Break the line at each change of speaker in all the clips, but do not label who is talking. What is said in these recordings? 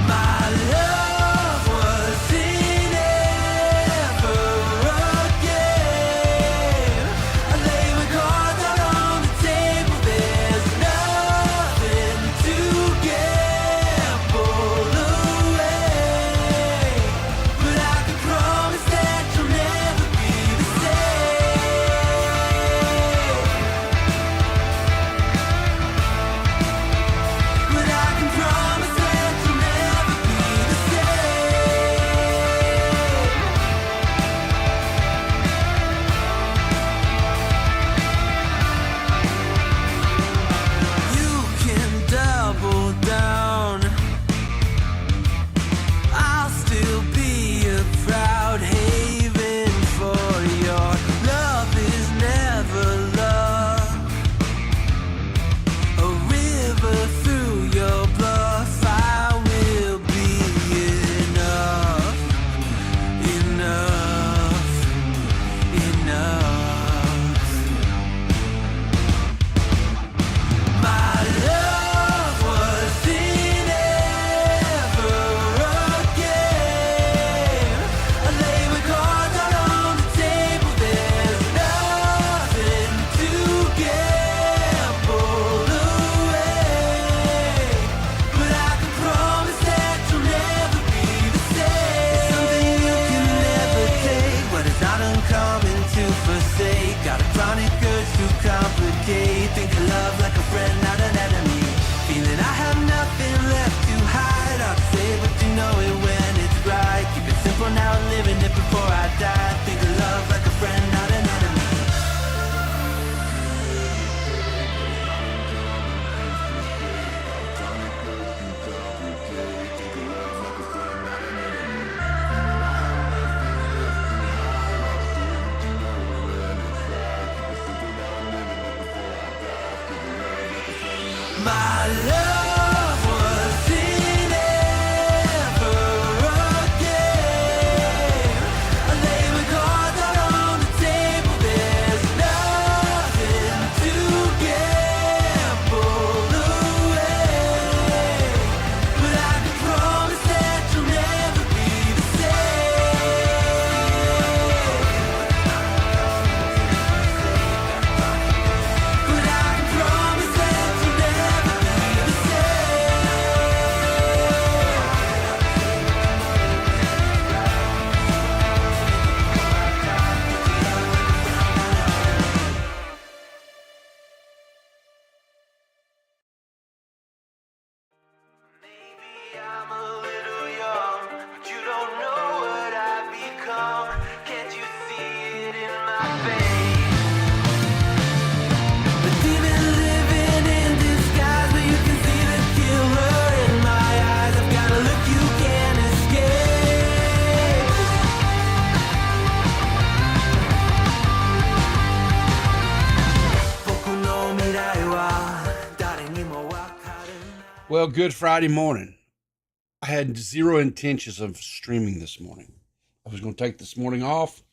My love was in ever again. I lay my cards out on the table. There's nothing to gamble away, but I can promise that you'll never be the same. But I can promise that you'll never be the same. You can double down. I'll still be a proud haven for your love is never love. A river through your bluff, I will be enough, enough, enough. My love was in ever again. I lay my cards out on the table. There's nothing to gamble away, but I can promise that you'll never be the same. Something you can never take, what is not uncommon to forsake. Got a chronic urge to complicate. Think of love like a friend, not an enemy. Feeling I have nothing left to hide. I'll say it, but you know it when it's right. Keep it simple now, living it before I die. Think of love like a friend, not an enemy. My love was in ever again. I lay my cards out on the table. There's nothing to gamble away, but I can promise that you'll never be the same. But I can promise that you'll never be the Maybe I'm a little young, but you don't know what I've become. Can't you see it in my face? The demon living in disguise, but you can see the killer in my eyes. I've got a look you can't escape. Poco no mirai wa dare ni mo wakaru.
Well, good Friday morning. I had zero intentions of streaming this morning. I was going to take this morning off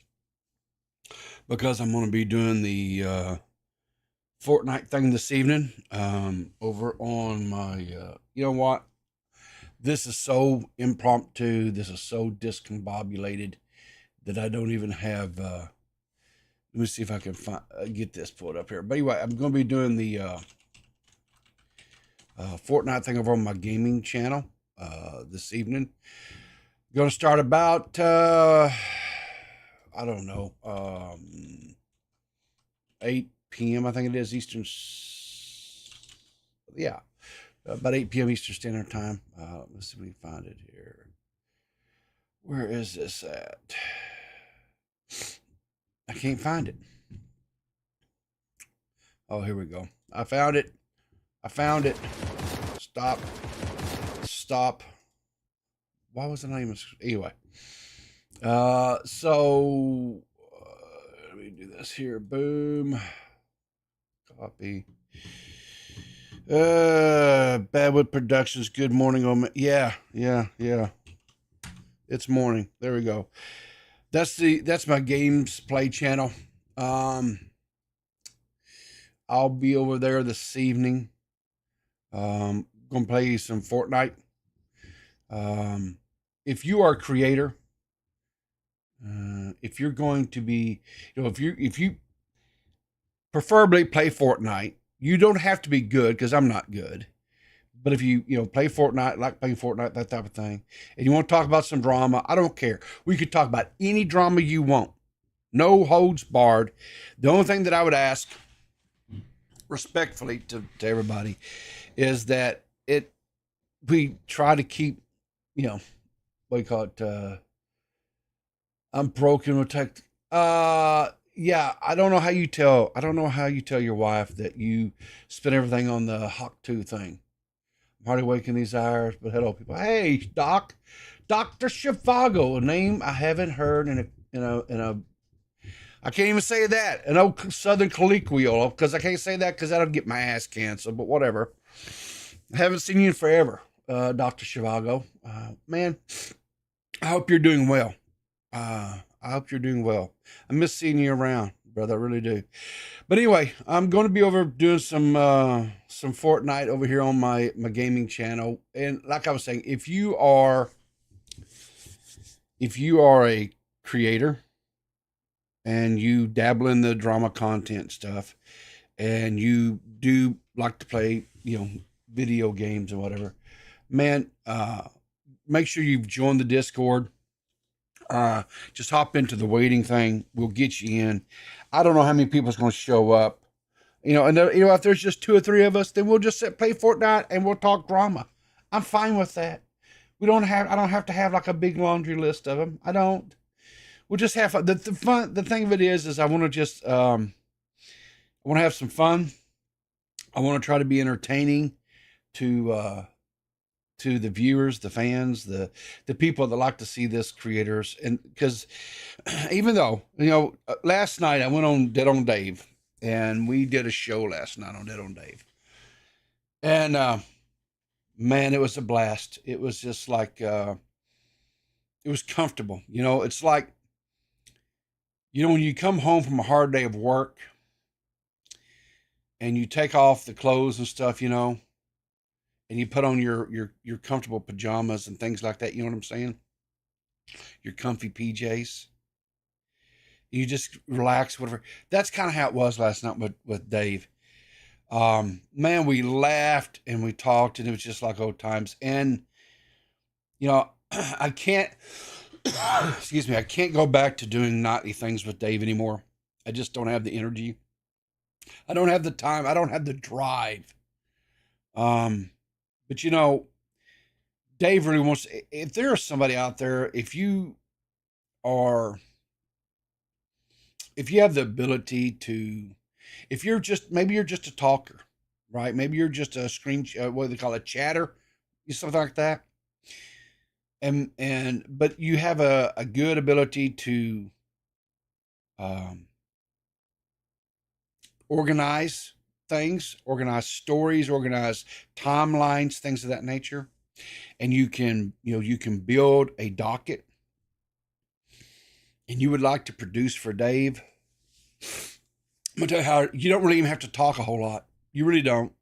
because I'm going to be doing the Fortnite thing this evening over on my, you know what? This is so impromptu. This is so discombobulated that I don't even have, let me see if I can get this pulled up here. But anyway, I'm going to be doing the Fortnite thing over on my gaming channel this evening. Going to start about, I don't know, 8 p.m. I think it is Eastern. Yeah, about 8 p.m. Eastern Standard Time. Let's see if we can find it here. Where is this at? I can't find it. Oh, here we go. I found it. I found it. Stop. Stop. Why was the name of anyway? So let me do this here. Boom. Copy. Badwood Productions. Good morning, on yeah. It's morning. There we go. That's my games play channel. I'll be over there this evening. Gonna play some Fortnite. Um, if you are a creator, if you're going to be, if you preferably play Fortnite, you don't have to be good because I'm not good. But if you play Fortnite, like playing Fortnite, that type of thing, and you want to talk about some drama, I don't care. We could talk about any drama you want. No holds barred. The only thing that I would ask respectfully to everybody is that we try to keep, what do you call it? I'm broken with tech. Yeah, I don't know how you tell your wife that you spent everything on the Hawk 2 thing. I'm hardly waking these hours, but hello, people. Hey, Dr. Shivago, a name I haven't heard in a I can't even say that. An old Southern colloquial, because I can't say that because that'll get my ass canceled, but whatever. I haven't seen you in forever, Dr. Shivago. Man, I hope you're doing well. I hope you're doing well. I miss seeing you around, brother. I really do. But anyway, I'm going to be over doing some Fortnite over here on my gaming channel. And like I was saying, if you are a creator and you dabble in the drama content stuff, and you do like to play, video games and whatever, man, make sure you've joined the Discord. Just hop into the waiting thing. We'll get you in. I don't know how many people's going to show up. And if there's just 2 or 3 of us, then we'll just play Fortnite and we'll talk drama. I'm fine with that. I don't have to have like a big laundry list of them. I don't. We'll just have fun. The fun. The thing of it is I want to just I want to have some fun. I want to try to be entertaining to the viewers, the fans, the people that like to see this creators. And because even though, last night I went on Dead on Dave, and we did a show last night on Dead on Dave. And man, it was a blast. It was just like it was comfortable. It's like, when you come home from a hard day of work and you take off the clothes and stuff, and you put on your comfortable pajamas and things like that. You know what I'm saying? Your comfy PJs. You just relax, whatever. That's kind of how it was last night with Dave. Man, we laughed and we talked, and it was just like old times. And, I can't, excuse me, I can't go back to doing nightly things with Dave anymore. I just don't have the energy. I don't have the time. I don't have the drive. But Dave really wants, if there is somebody out there, if you have the ability to, maybe you're just a talker, right? Maybe you're just a what do they call it? Chatter, something like that. But you have a good ability to, organize things, organize stories, organize timelines, things of that nature. And you can build a docket, and you would like to produce for Dave. I'm gonna tell you how you don't really even have to talk a whole lot. You really don't.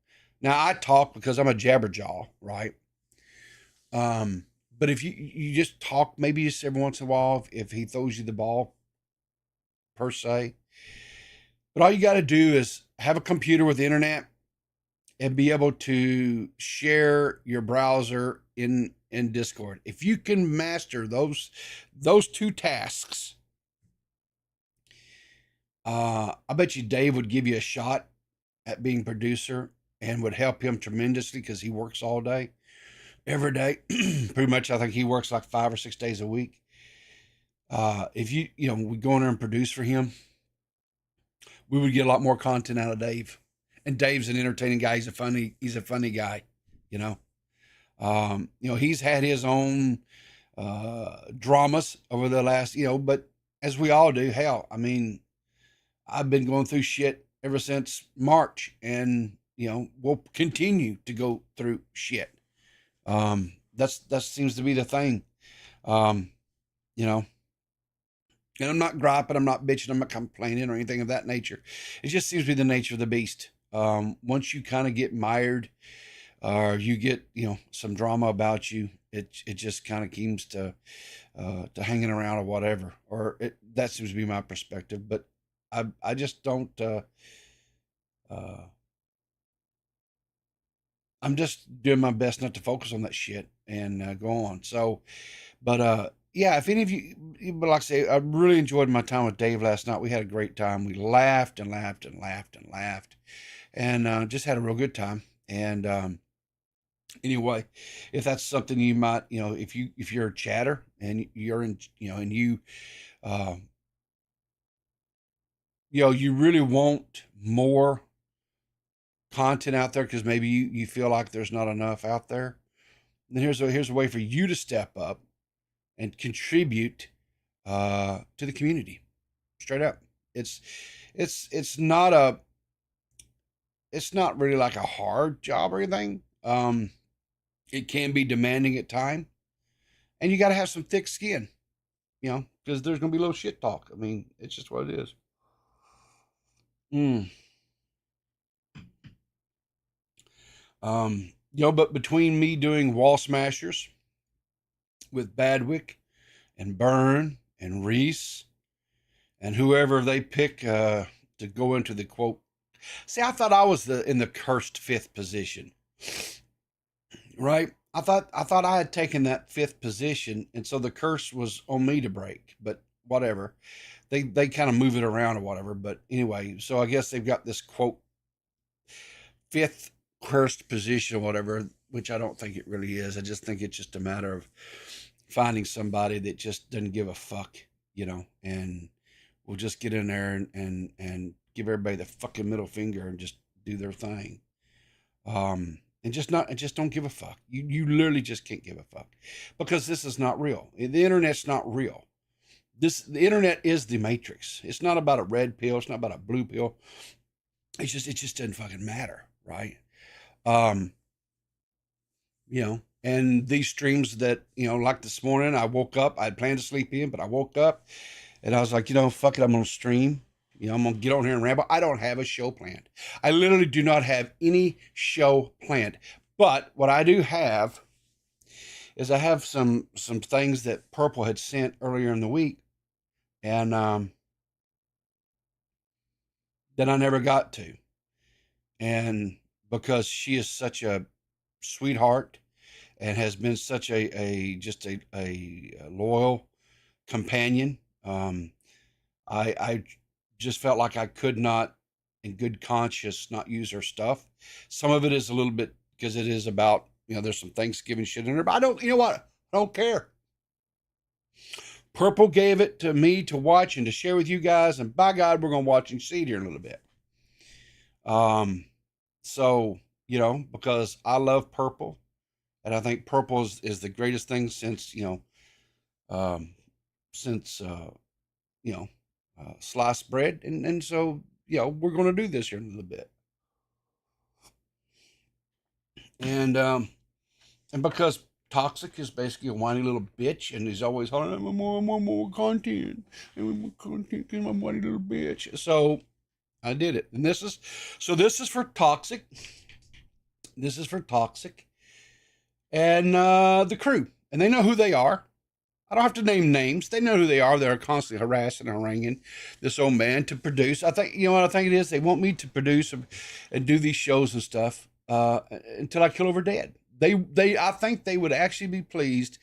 Now I talk because I'm a jabberjaw, right? But if you just talk, maybe just every once in a while, if he throws you the ball, per se. But all you got to do is have a computer with the internet and be able to share your browser in Discord. If you can master those 2 tasks, I bet you Dave would give you a shot at being producer, and would help him tremendously because he works all day, every day. Pretty much, I think he works like 5 or 6 days a week. If we go in there and produce for him, we would get a lot more content out of Dave. And Dave's an entertaining guy. He's a funny guy, he's had his own dramas over the last, but as we all do, hell, I mean, I've been going through shit ever since March, and we'll continue to go through shit. That seems to be the thing. And I'm not griping, I'm not bitching, I'm not complaining or anything of that nature. It just seems to be the nature of the beast. Once you kind of get mired, or you get, some drama about you, it just kind of keeps to hanging around or whatever. That seems to be my perspective. But I just don't. Uh, I'm just doing my best not to focus on that shit and go on. So, but yeah, if any of you, but like I say, I really enjoyed my time with Dave last night. We had a great time. We laughed and laughed and laughed and laughed, and just had a real good time. And anyway, if that's something you might, if you're a chatter and you're in, and uh, you really want more content out there because maybe you feel like there's not enough out there, then here's a way for you to step up and contribute to the community. Straight up, it's it's not a it's not really like a hard job or anything. It can be demanding at time, and you got to have some thick skin, because there's gonna be a little shit talk. I mean, it's just what it is. Mm. But between me doing wall smashers with Badwick and Byrne and Reese and whoever they pick to go into the quote. See, I thought I was in the cursed fifth position, right? I thought I had taken that fifth position, and so the curse was on me to break. But whatever, they kind of move it around or whatever. But anyway, so I guess they've got this quote fifth cursed position or whatever, which I don't think it really is. I just think it's just a matter of finding somebody that just doesn't give a fuck, and will just get in there and give everybody the fucking middle finger and just do their thing. And just don't give a fuck. You literally just can't give a fuck because this is not real. The internet's not real. The internet is the matrix. It's not about a red pill. It's not about a blue pill. It just doesn't fucking matter, right? Um, and these streams that, like this morning, I woke up, I had planned to sleep in, but I woke up and I was like, fuck it, I'm going to stream. I'm going to get on here and ramble. I don't have a show planned. I literally do not have any show planned. But what I do have is I have some things that Purple had sent earlier in the week. And that I never got to. And because she is such a sweetheart and has been such a loyal companion, I just felt like I could not, in good conscience, not use her stuff. Some of it is a little bit because it is about, there's some Thanksgiving shit in there, but I don't, you know what? I don't care. Purple gave it to me to watch and to share with you guys, and by God, we're going to watch and see it here in a little bit. So, because I love Purple, and I think Purple is the greatest thing since, um, since, sliced bread. And so, we're going to do this here in a little bit. And because Toxic is basically a whiny little bitch, and he's always hollering, more content, and more content, and my whiny little bitch. So I did it, and this is for Toxic. This is for Toxic and the crew, and they know who they are. I don't have to name names. They know who they are. They're constantly harassing and haranguing this old man to produce. I think, what I think it is? They want me to produce and do these shows and stuff until I kill over dead. I think they would actually be pleased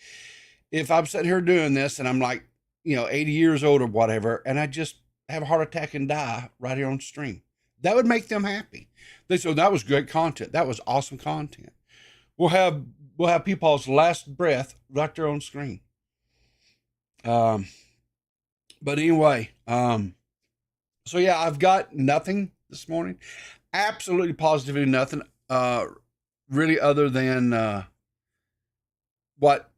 if I'm sitting here doing this and I'm like, 80 years old or whatever, and I just have a heart attack and die right here on stream. That would make them happy. They said, that was great content. That was awesome content. We'll have people's last breath right there on screen. But anyway, so yeah, I've got nothing this morning. Absolutely positively nothing. Really other than what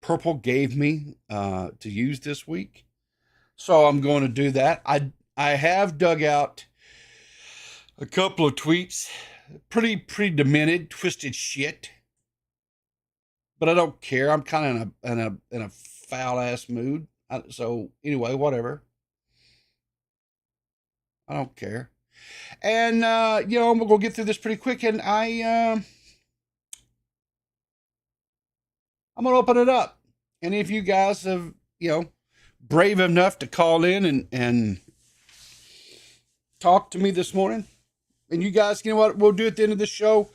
Purple gave me to use this week. So I'm going to do that. I have dug out a couple of tweets, pretty demented, twisted shit. But I don't care. I'm kind of in a foul ass mood. So anyway, whatever. I don't care. And, you know, we're going to get through this pretty quick. And I'm going to open it up. And if you guys have, you know, brave enough to call in and talk to me this morning, and you guys, you know what we'll do at the end of the show?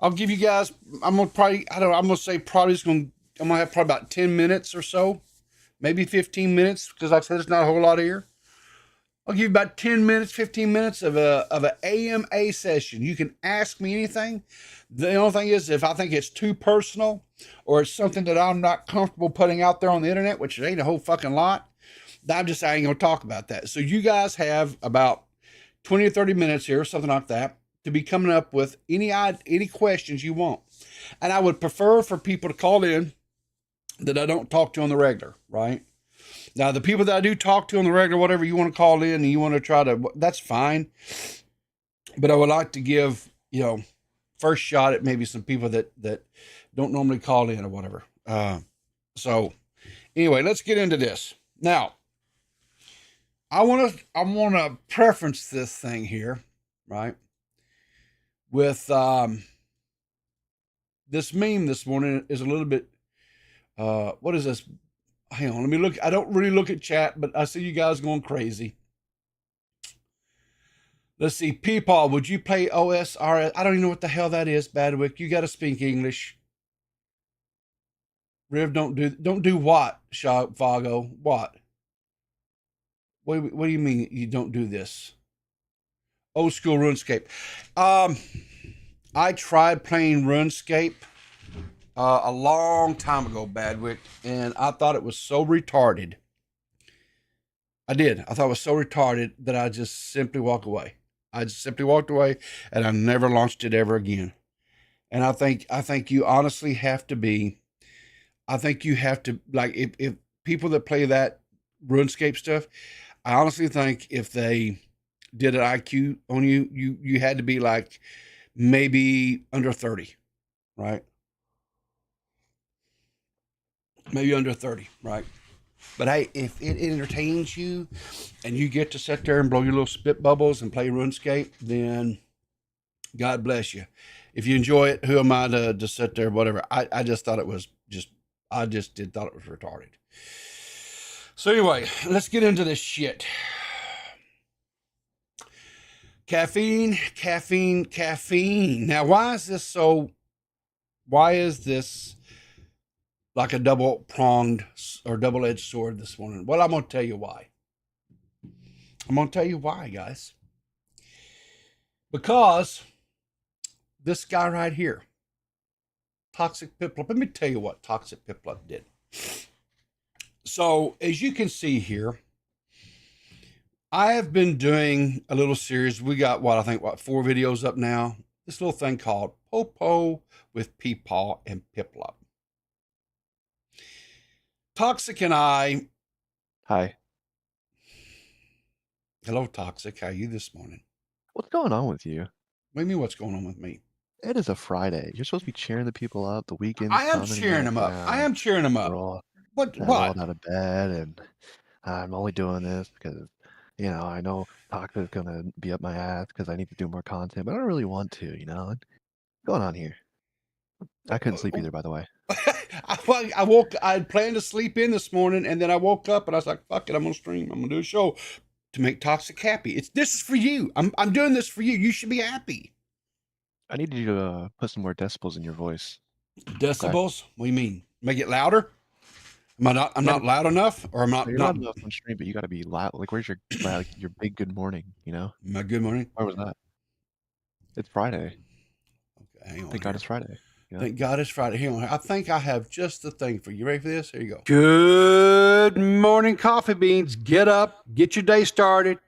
I'll give you guys, I'm going to probably, I don't know, I'm going to say probably I'm going to have probably about 10 minutes or so, maybe 15 minutes, because like I said, there's not a whole lot here. I'll give you about 10 minutes, 15 minutes of an AMA session. You can ask me anything. The only thing is, if I think it's too personal or it's something that I'm not comfortable putting out there on the internet, which ain't a whole fucking lot, I'm just I ain't going to talk about that. So you guys have about 20 or 30 minutes here, something like that, to be coming up with any questions you want. And I would prefer for people to call in that I don't talk to on the regular, right? Now, the people that I do talk to on the regular, whatever you want to call in and you want to try to, that's fine. But I would like to give, you know, first shot at maybe some people that don't normally call in or whatever. So anyway, let's get into this. Now, I want to preference this thing here, right? With this meme this morning is a little bit, what is this? Hang on, let me look. I don't really look at chat, but I see you guys going crazy. Let's see. Peepaw, would you play OSRS? I don't even know what the hell that is, Badwick. You got to speak English. Riv, don't do what, Vago? What? What do you mean you don't do this? Old school RuneScape. I tried playing RuneScape a long time ago, Badwick, and I thought it was so retarded. I did. I thought it was so retarded that I just simply walked away. I just simply walked away, and I never launched it ever again. And I think you honestly have to be. I think you have to, like, if people that play that RuneScape stuff, I honestly think if they did an IQ on you, you had to be like maybe under 30, right? Maybe under 30, right? But hey, if it entertains you and you get to sit there and blow your little spit bubbles and play RuneScape, then God bless you. If you enjoy it, who am I to sit there, whatever. I just thought it was thought it was retarded. So anyway, let's get into this shit. Caffeine. Now, why is this like a double-pronged or double-edged sword this morning? Well, I'm going to tell you why. Guys. Because this guy right here, Toxic Piplup, let me tell you what Toxic Piplup did. So, as you can see here, I have been doing a little series. We got, 4 videos up now. This little thing called Popo with Peepaw and Piplup. Toxic and I.
Hi.
Hello, Toxic. How are you this morning?
What's going on with you?
What do you mean, what's going on with me?
It is a Friday. You're supposed to be cheering the people up. The weekend's
I am
coming.
cheering them up. I am cheering them up.
What?
What?
Out of bed, and I'm only doing this because, you know, I know Toxic's gonna be up my ass because I need to do more content, but I don't really want to. You know, what's going on here? I couldn't sleep either, by the way.
I had planned to sleep in this morning, and then I woke up and I was like, fuck it, I'm gonna stream. I'm gonna do a show to make Toxic happy. This is for you. I'm doing this for you. You should be happy.
I need you to put some more decibels in your voice.
Decibels? Okay. What do you mean? Make it louder? I'm not loud enough, or I'm not.
You're not enough on stream, but you got to be loud. Like, where's your big good morning? You know?
My good morning.
Where was that? It's Friday.
Okay, hang on.
Thank God it's Friday.
Yeah. Thank God it's Friday. Hang on. I think I have just the thing for you. Ready for this? Here you go. Good morning, coffee beans. Get up. Get your day started.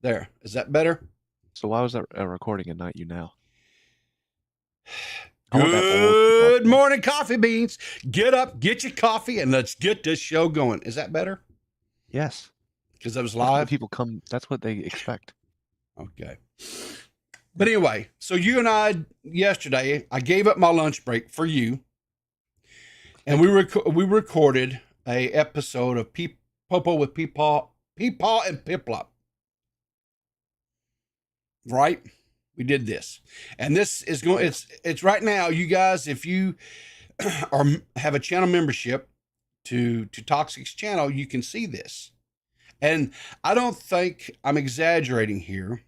There. Is that better?
So why was that recording at Night You Now?
Good morning, coffee beans. Get up, get your coffee, and let's get this show going. Is that better?
Yes.
Because that was live?
People come. That's what they expect.
Okay. But anyway, so you and I, yesterday, I gave up my lunch break for you. And we recorded a episode of Popo with Peepaw and Piplup. right? We did this, and this is going. It's right now, you guys. If you or have a channel membership to Toxic's channel, you can see this. And I don't think I'm exaggerating here,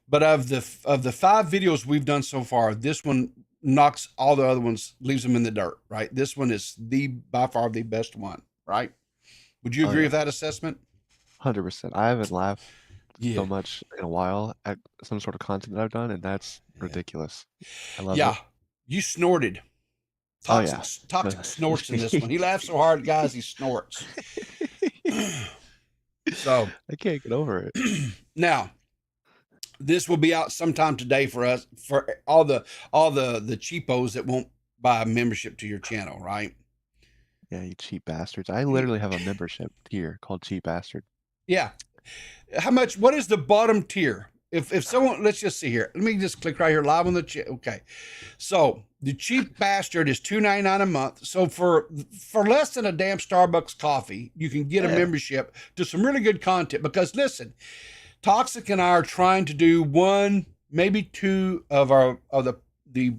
but of the 5 videos we've done so far, this one knocks all the other ones, leaves them in the dirt, right? This one is by far the best one, right? Would you agree with that assessment?
100%. I haven't laughed
Yeah.
so much in a while at some sort of content that I've done, and that's ridiculous. I love
Yeah.
it.
You snorted.
Oh, yeah.
Toxic snorts in this one. He laughs so hard, guys, he snorts. So
I can't get over it.
now, this will be out sometime today for us, for all the cheapos that won't buy a membership to your channel, right?
Yeah, you cheap bastards. I literally have a membership tier called Cheap Bastard.
Yeah. How much? What is the bottom tier? If someone, let's just see here. Let me just click right here, live on the chat. Okay. So the Cheap Bastard is $2.99 a month. So for less than a damn Starbucks coffee, you can get a membership to some really good content. Because listen, Toxic and I are trying to do 1, maybe 2 of the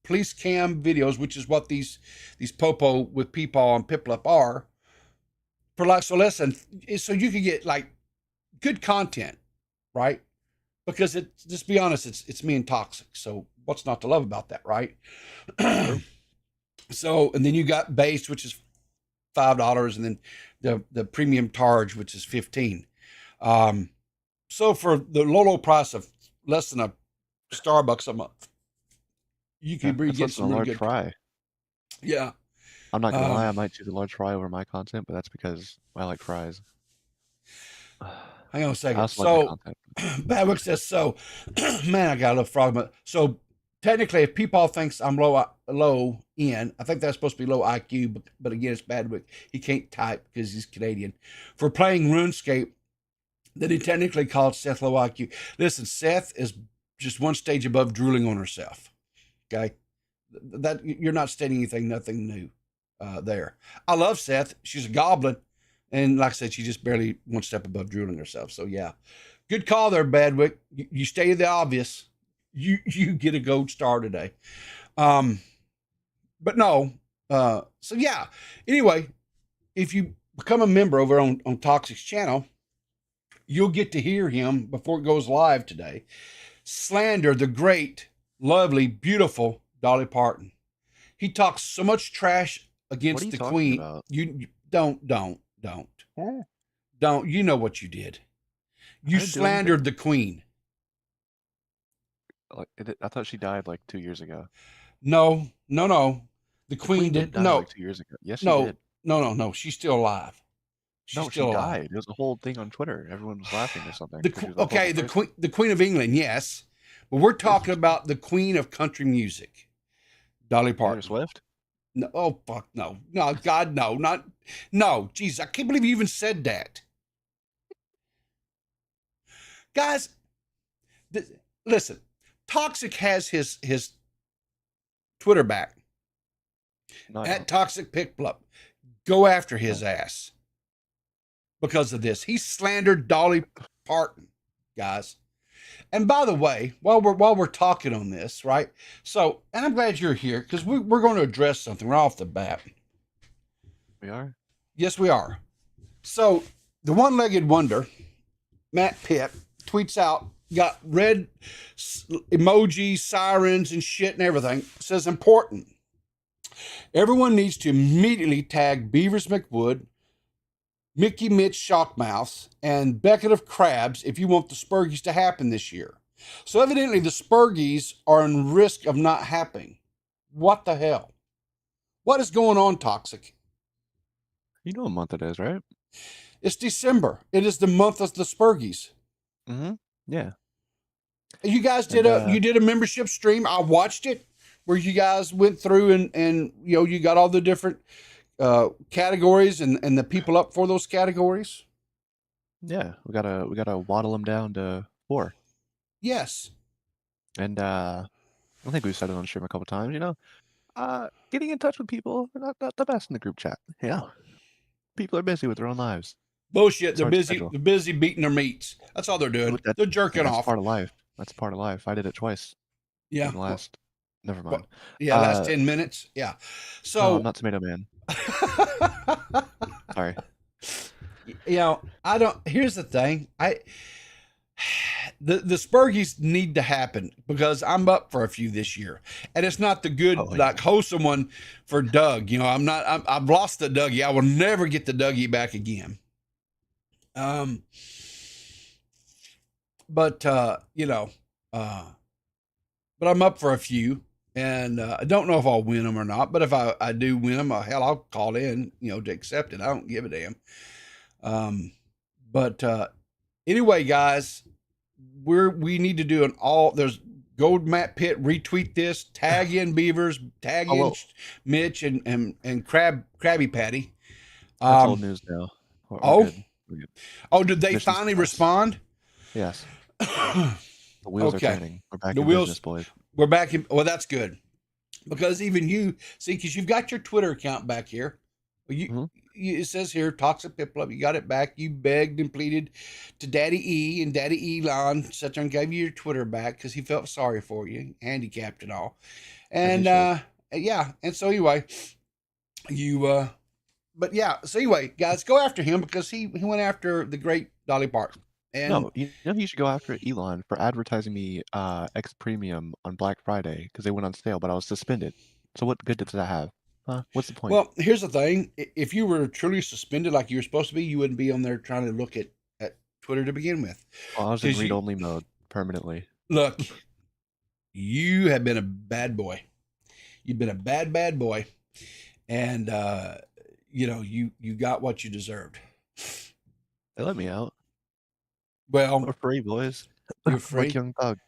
police cam videos, which is what these popo with Peepaw and Piplup are. For like, so listen, so you can get like good content, right? Because just be honest, it's me and Toxic. So what's not to love about that, right? So, and then you got base, which is $5, and then the premium targe, which is $15. So for the low price of less than a Starbucks a month, you can get some really good
fry.
Yeah.
I'm not gonna lie, I might choose a large fry over my content, but that's because I like fries.
Hang on a second. So Badwick says, so man, I got a little frog. But so technically, if people thinks I'm low in, I think that's supposed to be low IQ, but again, it's Badwick. He can't type because he's Canadian. For playing RuneScape, then he technically called Seth low IQ. Listen, Seth is just one stage above drooling on herself. Okay, that you're not stating anything, nothing new there. I love Seth. She's a goblin. And like I said, she just barely one step above drooling herself. So yeah, good call there, Badwick. You stated the obvious. You get a gold star today. But no. So yeah. Anyway, if you become a member over on Toxic's channel, you'll get to hear him before it goes live today slander the great, lovely, beautiful Dolly Parton. He talks so much trash against the Queen. About? You don't. You know what you did. You slandered the Queen.
I thought she died like 2 years ago.
No. The Queen did
die like 2 years ago. Yes, she did.
No. She's still alive.
She died. It was a whole thing on Twitter. Everyone was laughing or something.
The Queen of England, yes. But we're talking about the Queen of country music, Dolly Parton.
Taylor Swift?
No, oh fuck no. No, God, no. No. Jeez, I can't believe you even said that. Guys, listen. Toxic has his Twitter back. At Toxic Piplup. Go after his ass. Because of this. He slandered Dolly Parton, guys. And by the way, while we're talking on this, right? So, and I'm glad you're here because we're going to address something right off the bat.
We are?
Yes, we are. So, the one-legged wonder, Matt Pitt, tweets out, got red emojis, sirens, and shit and everything. Says important. Everyone needs to immediately tag Beavers McWood, Mickey Mitch Shockmouth, and Beckett of Crabs if you want the Spurgies to happen this year. So evidently the Spurgies are in risk of not happening. What the hell? What is going on, Toxic?
You know what month it is, right?
It's December. It is the month of the Spurgies.
Mm-hmm. Yeah.
You guys did a membership stream. I watched it where you guys went through and you got all the different categories and the people up for those categories.
Yeah, we gotta waddle them down to 4.
Yes.
And I think we've said it on stream a couple times. Getting in touch with people, not the best in the group chat. People are busy with their own lives.
Bullshit. They're busy. They're busy beating their meats. That's all they're doing. They're jerking off.
Part of life. That's part of life. I did it twice
Yeah.
in the last. Never
Well,
mind.
yeah, last 10 minutes. Yeah.
No, I'm
So,
not Tomato Man. Sorry.
I don't, here's the thing. The Spurgies need to happen because I'm up for a few this year, and it's not the good
Oh,
like wholesome one for Doug. I've lost the Dougie. I will never get the Dougie back again. Um, but but I'm up for a few, and I don't know if I'll win them or not. But if I do win them, hell, I'll call in, to accept it. I don't give a damn. But anyway, guys, we need to do there's Gold Matt Pitt, retweet this, tag in Beavers, tag
Oh,
in
well,
Mitch and Krabby Patty.
that's old news now. We're
Oh,
good. We're good.
did they
Mission
finally
success.
respond?
Yes. The wheels are
Okay,
turning. We're back
the
in
wheels.
business, boys.
We're back in. Well, that's good because even you see, because you've got your Twitter account back here.
Mhm.
It says here, Toxic Pip Club. You got it back. You begged and pleaded to Daddy E and Daddy Elon, such and gave you your Twitter back because he felt sorry for you, handicapped and all.
As he
And
should.
yeah, and so anyway, you but yeah, so anyway, guys, go after him because he went after the great Dolly Parton. And
No, you know you should go after Elon for advertising me X Premium on Black Friday because they went on sale, but I was suspended. So what good does that have? Huh? What's the point?
well, here's the thing: if you were truly suspended like you were supposed to be, you wouldn't be on there trying to look at Twitter to begin with.
Well, I was in
Because you
read-only mode permanently.
look, you have been a bad boy. You've been a bad boy, and you got what you deserved.
They let me out.
Well,
We're free, boys.
you're
I'm like
free.
Young Thug.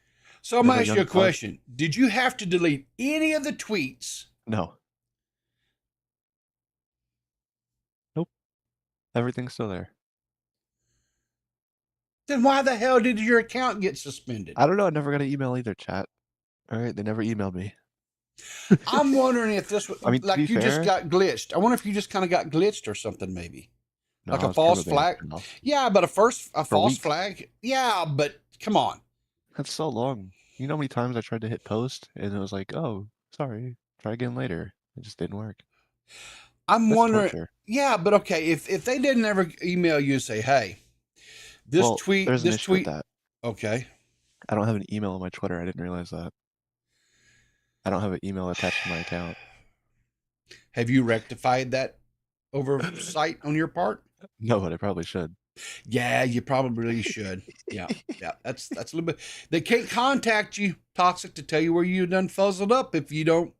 So I'm gonna
Remember
ask you
Young
a
Thug?
question: did you have to delete any of the tweets?
No. Nope. Everything's still there.
Then why the hell did your account get suspended?
I don't know. I never got an email either, chat. All right, they never emailed me.
I'm wondering if this was
I mean, to
like
be
you just
fair,
got glitched. I wonder if you just kind of got glitched or something, maybe
no,
like
I
a
was
false
perma-banned
flag.
now
Yeah, but a
for
false
weeks.
flag. Yeah, but come on.
That's so long. You know how many times I tried to hit post and it was like, oh, sorry, try again later. It just didn't work.
I'm
That's
wondering.
torture.
Yeah, but okay, if they didn't ever email you and say, "Hey,
Well, there's an
this
issue with
tweet,"
that.
okay,
I don't have an email on my Twitter. I didn't realize that. I don't have an email attached to my account.
have you rectified that oversight on your part?
No, but I probably should.
Yeah, you probably should. Yeah, that's a little bit. They can't contact you, Toxic, to tell you where you done fuzzled up if you don't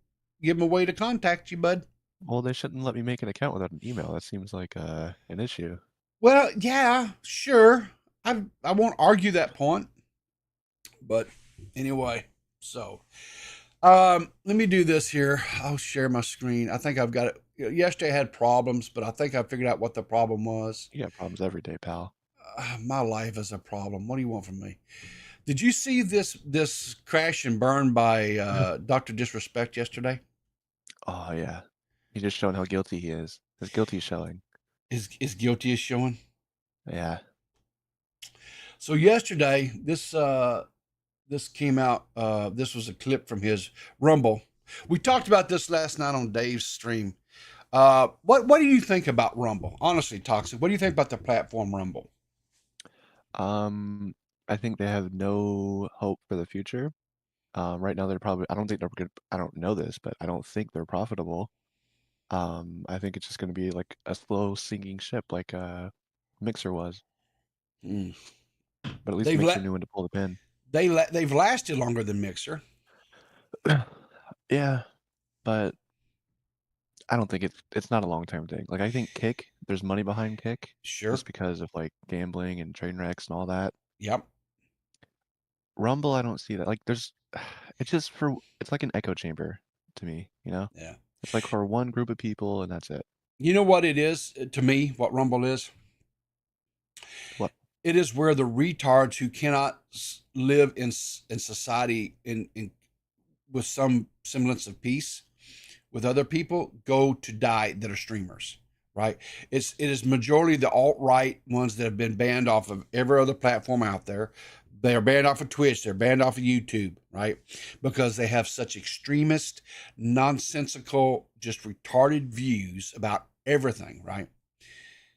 give them a way to contact you, bud.
Well, they shouldn't let me make an account without an email. That seems like an issue.
Well, yeah, sure. I won't argue that point, but anyway. So, let me do this here. I'll share my screen. I think I've got it. Yesterday I had problems, but I think I figured out what the problem was.
You got problems every day, pal.
My life is a problem. What do you want from me? Did you see this crash and burn by Dr. Disrespect yesterday?
Oh yeah, he's just showing how guilty he is. His guilty is showing.
Is guilty as showing.
Yeah.
So yesterday, this came out. This was a clip from his Rumble. We talked about this last night on Dave's stream. What do you think about Rumble? Honestly, Toxic, what do you think about the platform Rumble?
I think they have no hope for the future. Right now they're probably. I don't think they're good. I don't know this, but I don't think they're profitable. I think it's just going to be like a slow sinking ship, like Mixer was.
Mm.
But at least
They've
Mixer
la-
knew when to pull the pin.
they've lasted longer than Mixer.
Yeah, but I don't think it's not a long-term thing. Like I think Kick, there's money behind Kick
Sure.
just because of like gambling and train wrecks and all that.
Yep.
Rumble, I don't see that. Like there's it's like an echo chamber to me, you know?
Yeah.
It's like for one group of people and that's it.
You know what it is to me? What Rumble is?
What?
It is where the retards who cannot live in society in with some semblance of peace with other people go to die that are streamers, right? It is majority the alt-right ones that have been banned off of every other platform out there, They are banned off of Twitch. They're banned off of YouTube, right? Because they have such extremist, nonsensical, just retarded views about everything, right?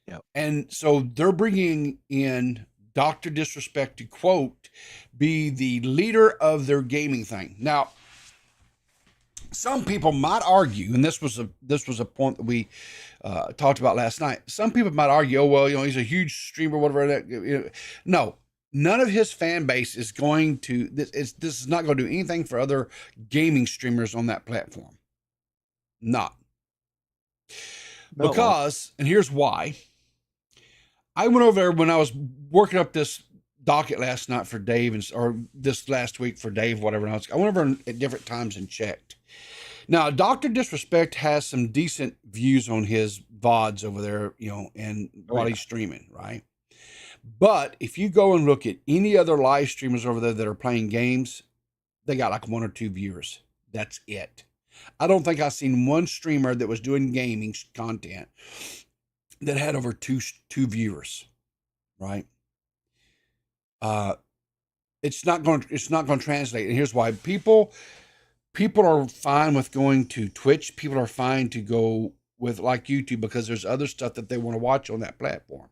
Yep.
And so they're bringing in Dr. Disrespect to, quote, be the leader of their gaming thing. Now, some people might argue, and this was a point that we talked about last night. Some people might argue, oh well, he's a huge streamer, whatever. That no, none of his fan base is going to. This is not going to do anything for other gaming streamers on that platform. Not
No,
because, and here's why. I went over there when I was working up this docket last night for Dave, or this last week for Dave, whatever else. I went over at different times and checked. Now, Dr. Disrespect has some decent views on his VODs over there, and while he's streaming, right? But if you go and look at any other live streamers over there that are playing games, they got like 1 or 2 viewers. That's it. I don't think I've seen one streamer that was doing gaming content that had over two viewers, right? It's not going to translate. And here's why. People are fine with going to Twitch. People are fine to go with like YouTube because there's other stuff that they want to watch on that platform,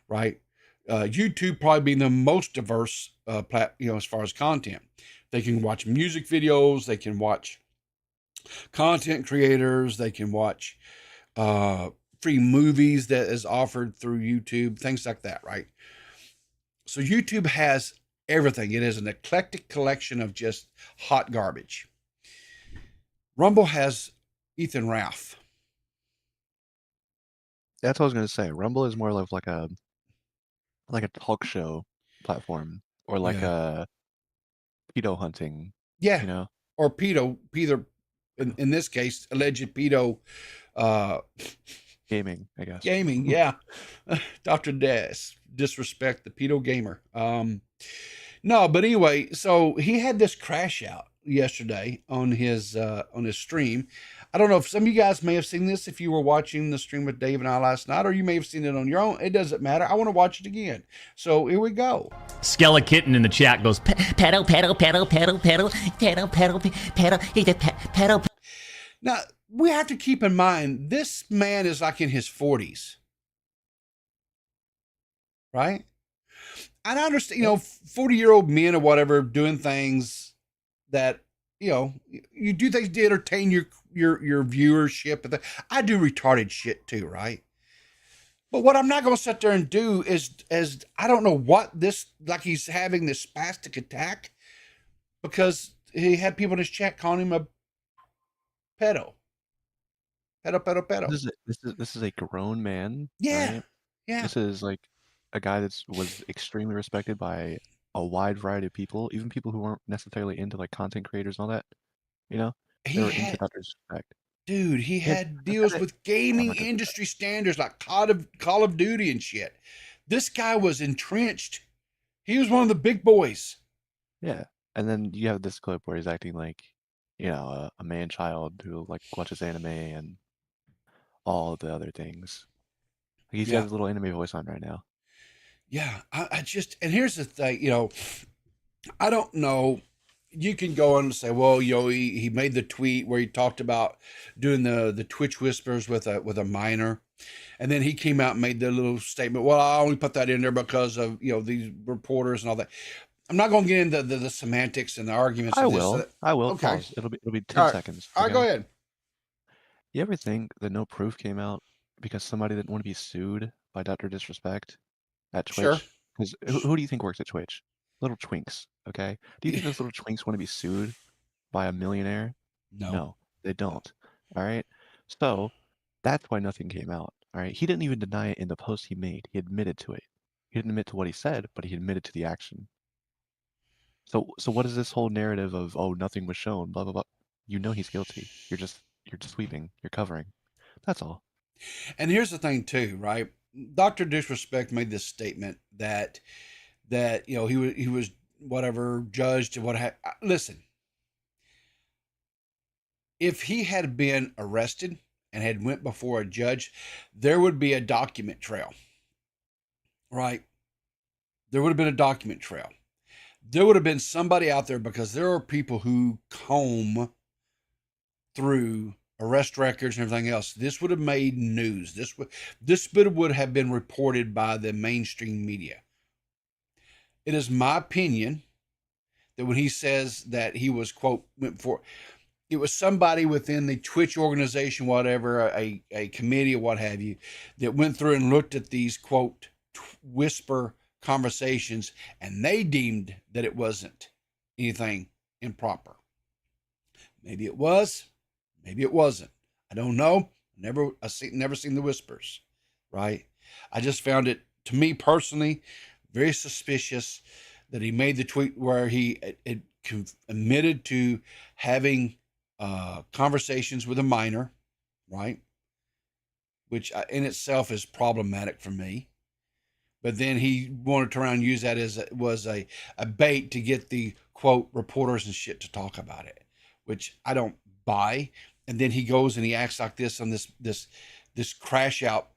right? YouTube probably being the most diverse as far as content. They can watch music videos. They can watch content creators. They can watch free movies that is offered through YouTube, things like that, right? So YouTube has everything. It is an eclectic collection of just hot garbage. Rumble has Ethan Ralph.
that's what I was gonna say. Rumble is more like a talk show platform, or like a pedo hunting.
Yeah. Or pedo, in this case, alleged pedo
Gaming, I guess.
Gaming, yeah. Dr. Disrespect, the pedo gamer. No, but anyway, so he had this crash out yesterday on his stream. I don't know if some of you guys may have seen this if you were watching the stream with Dave and I last night, or you may have seen it on your own. It doesn't matter. I want to watch it again. So here we go.
Skellakitten in the chat goes, pedal, pedal, pedal, pedal, pedal, pedal, pedal, pedal, pedal.
Now, we have to keep in mind, this man is like in his 40s. Right? And I understand, 40-year-old men or whatever doing things that, you do things to entertain your viewership. I do retarded shit too, right? But what I'm not going to sit there and do is I don't know what this, like he's having this spastic attack because he had people in his chat calling him a pedo. Pedo.
This is a grown man.
Yeah.
Right?
Yeah.
This is like a guy that was extremely respected by a wide variety of people, even people who weren't necessarily into like content creators and all that. They were into Dr. Disrespect.
Dude, he had deals with gaming industry standards like Call of Duty and shit. This guy was entrenched. He was one of the big boys.
Yeah. And then you have this clip where he's acting like, a man-child who like watches anime and all the other things. He's got his little anime voice on right now.
Yeah, I just, and here's the thing, I don't know. You can go on and say, well, he made the tweet where he talked about doing the Twitch whispers with a minor, and then he came out and made the little statement. Well, I only put that in there because of these reporters and all that. I'm not going to get into the semantics and the arguments.
I will.
Okay.
Pause. It'll be 10 seconds.
All right, go ahead.
You ever think that no proof came out because somebody didn't want to be sued by Dr. Disrespect at Twitch?
Sure.
Because who do you think works at Twitch? Little twinks, okay? Do you think those little twinks want to be sued by a millionaire? No, they don't. All right? So that's why nothing came out. All right? He didn't even deny it in the post he made. He admitted to it. He didn't admit to what he said, but he admitted to the action. So what is this whole narrative of, oh, nothing was shown, blah, blah, blah? He's guilty. You're just sweeping. You're covering. That's all.
And here's the thing too, right? Dr. Disrespect made this statement that he was whatever judged and listen, if he had been arrested and had went before a judge, there would be a document trail, right? There would have been a document trail. there would have been somebody out there, because there are people who comb through arrest records and everything else. This would have made news. This would have been reported by the mainstream media. It is my opinion that when he says that he was, quote, went for, it was somebody within the Twitch organization, whatever, a committee or what have you, that went through and looked at these, quote, whisper conversations, and they deemed that it wasn't anything improper. Maybe it was, maybe it wasn't. I don't know. Never seen the whispers, right? I just found it, to me personally, very suspicious that he made the tweet where he admitted to having conversations with a minor, right? Which in itself is problematic for me. But then he wanted to try and use that as a bait to get the, quote, reporters and shit to talk about it, which I don't buy. And then he goes and he acts like this on this crash out,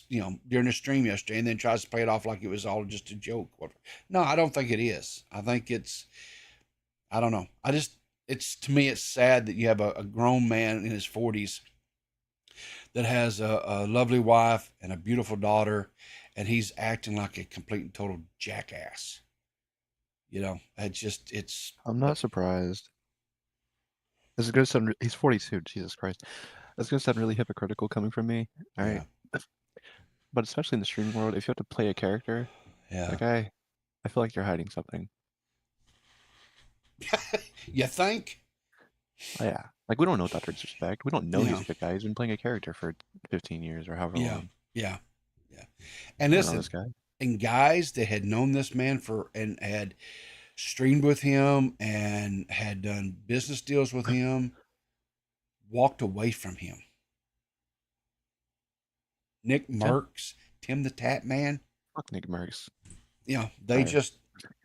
during the stream yesterday, and then tries to play it off like it was all just a joke. No, I don't think it is. I think I don't know. To me, it's sad that you have a grown man in his 40s that has a lovely wife and a beautiful daughter, and he's acting like a complete and total jackass.
I'm not surprised. This is going to sound. He's 42. Jesus Christ. That's going to sound really hypocritical coming from me. All right. But especially in the streaming world, if you have to play a character, like I feel like you're hiding something.
You think?
Oh, yeah. Like, we don't know Dr. Disrespect. We don't know
Yeah.
he's a good guy. He's been playing a character for 15 years or however long.
Yeah. And
I don't know
listen,
this guy.
and guys that had known this man and had streamed with him and had done business deals with him walked away from him. Nick Merckx, Tim the Tat Man.
Fuck Nick Merckx.
They just,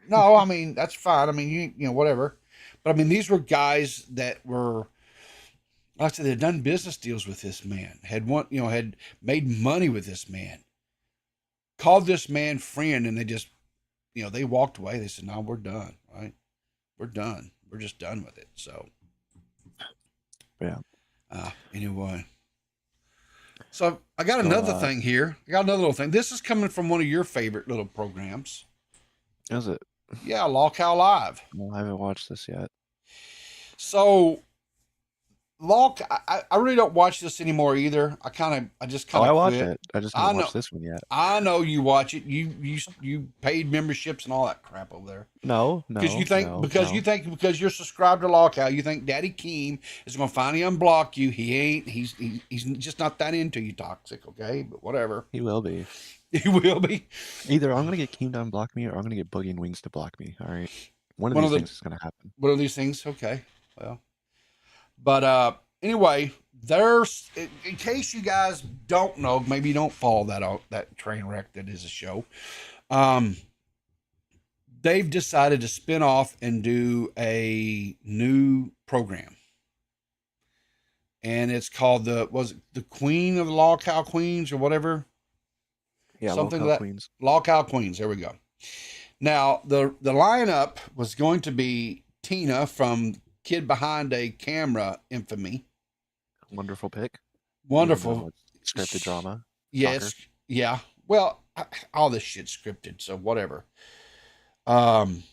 no, I mean, that's fine. I mean, whatever. But I mean, these were guys that were, like I said, they'd done business deals with this man, had made money with this man, called this man friend, and they just, they walked away. They said, no, we're done, right? We're done. We're just done with it. So,
yeah.
Anyway. So I got another thing here. I got another little thing. This is coming from one of your favorite little programs.
Is it?
Yeah, Lawcow Live.
No, I haven't watched this yet.
So, I really don't watch this anymore either. I just kind of
I watch
quit.
it. I just haven't watched this one yet.
I know you watch it. You paid memberships and all that crap over there.
No.
Because you think because you're subscribed to Lawcow, you think Daddy Keem is going to finally unblock you. He ain't. He's just not that into you, toxic. Okay, but whatever.
He will be.
He will be.
Either I'm gonna get Keem to unblock me, or I'm gonna get Boogie and Wings to block me. All right. One of these things is gonna happen.
One of these things. Okay. Well. But anyway, there's, in case you guys don't know, maybe you don't follow that train wreck that is a show. They've decided to spin off and do a new program, and it's called the Queen of the Lawcow Queens or whatever.
Yeah,
something
Lawcow
like that.
Queens.
Lawcow Queens. There we go. Now the lineup was going to be Tina from Kid Behind a Camera infamy.
Wonderful pick.
Wonderful.
Scripted drama.
Yes.
Soccer.
Yeah. Well, all this shit's scripted, so whatever. Then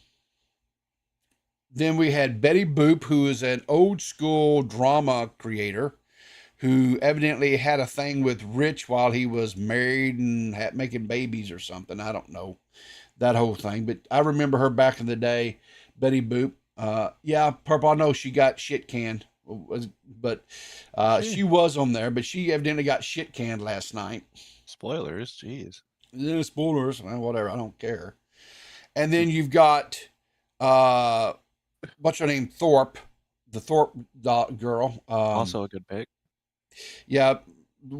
we had Betty Boop, who is an old school drama creator who evidently had a thing with Rich while he was married and making babies or something. I don't know that whole thing, but I remember her back in the day, Betty Boop. Yeah, Purple, I know she got shit canned, but she was on there, but she evidently got shit canned last night.
Spoilers, jeez.
Yeah, spoilers, well, whatever, I don't care. And then you've got, what's her name, Thorpe, the Thorpe girl.
Also a good pick.
Yeah,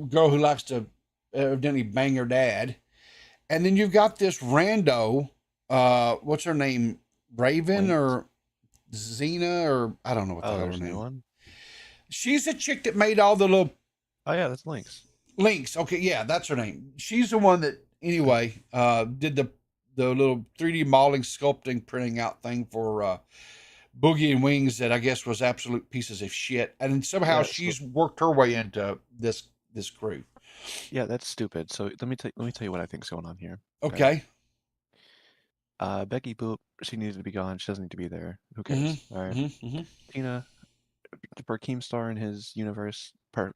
girl who likes to evidently bang her dad. And then you've got this rando, what's her name, Raven or Xena, or I don't know what the hell her name.
One?
She's the chick that made all the little.
Oh yeah, that's Lynx.
Lynx. Okay, yeah, that's her name. She's the one that anyway did little 3D modeling, sculpting, printing out thing for Boogie and Wings that I guess was absolute pieces of shit. And then somehow
Yeah,
she's worked her way into this crew.
yeah, that's stupid. So let me tell you what I think's going on here.
Okay.
Becky Boop, she needs to be gone. She doesn't need to be there. Who
Mm-hmm.
cares? All right.
Mm-hmm.
Tina, for Keemstar in his universe,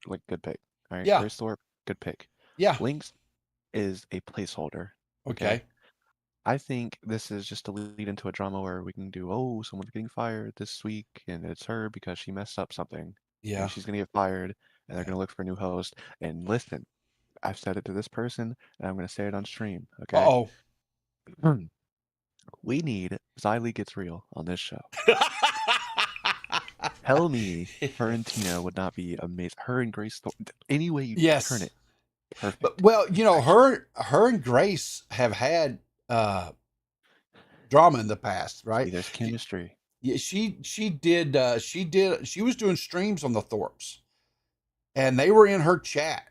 like good pick. All right.
Yeah.
Grace Thorpe, good pick.
Yeah.
Lynx is a placeholder.
Okay.
I think this is just to lead into a drama where we can do, oh, someone's getting fired this week, and it's her because she messed up something.
Yeah.
And she's gonna get fired, and they're gonna look for a new host. And listen, I've said it to this person, and I'm gonna say it on stream. Okay.
Uh-oh.
We need Xylee Gets Real on this show. Tell me her and Tina would not be amazing. Her and Grace Thorpe, any way you turn it, perfect.
But, well, you know, her and Grace have had drama in the past, right?
See, there's chemistry.
Yeah, she was doing streams on the Thorpes, and they were in her chat,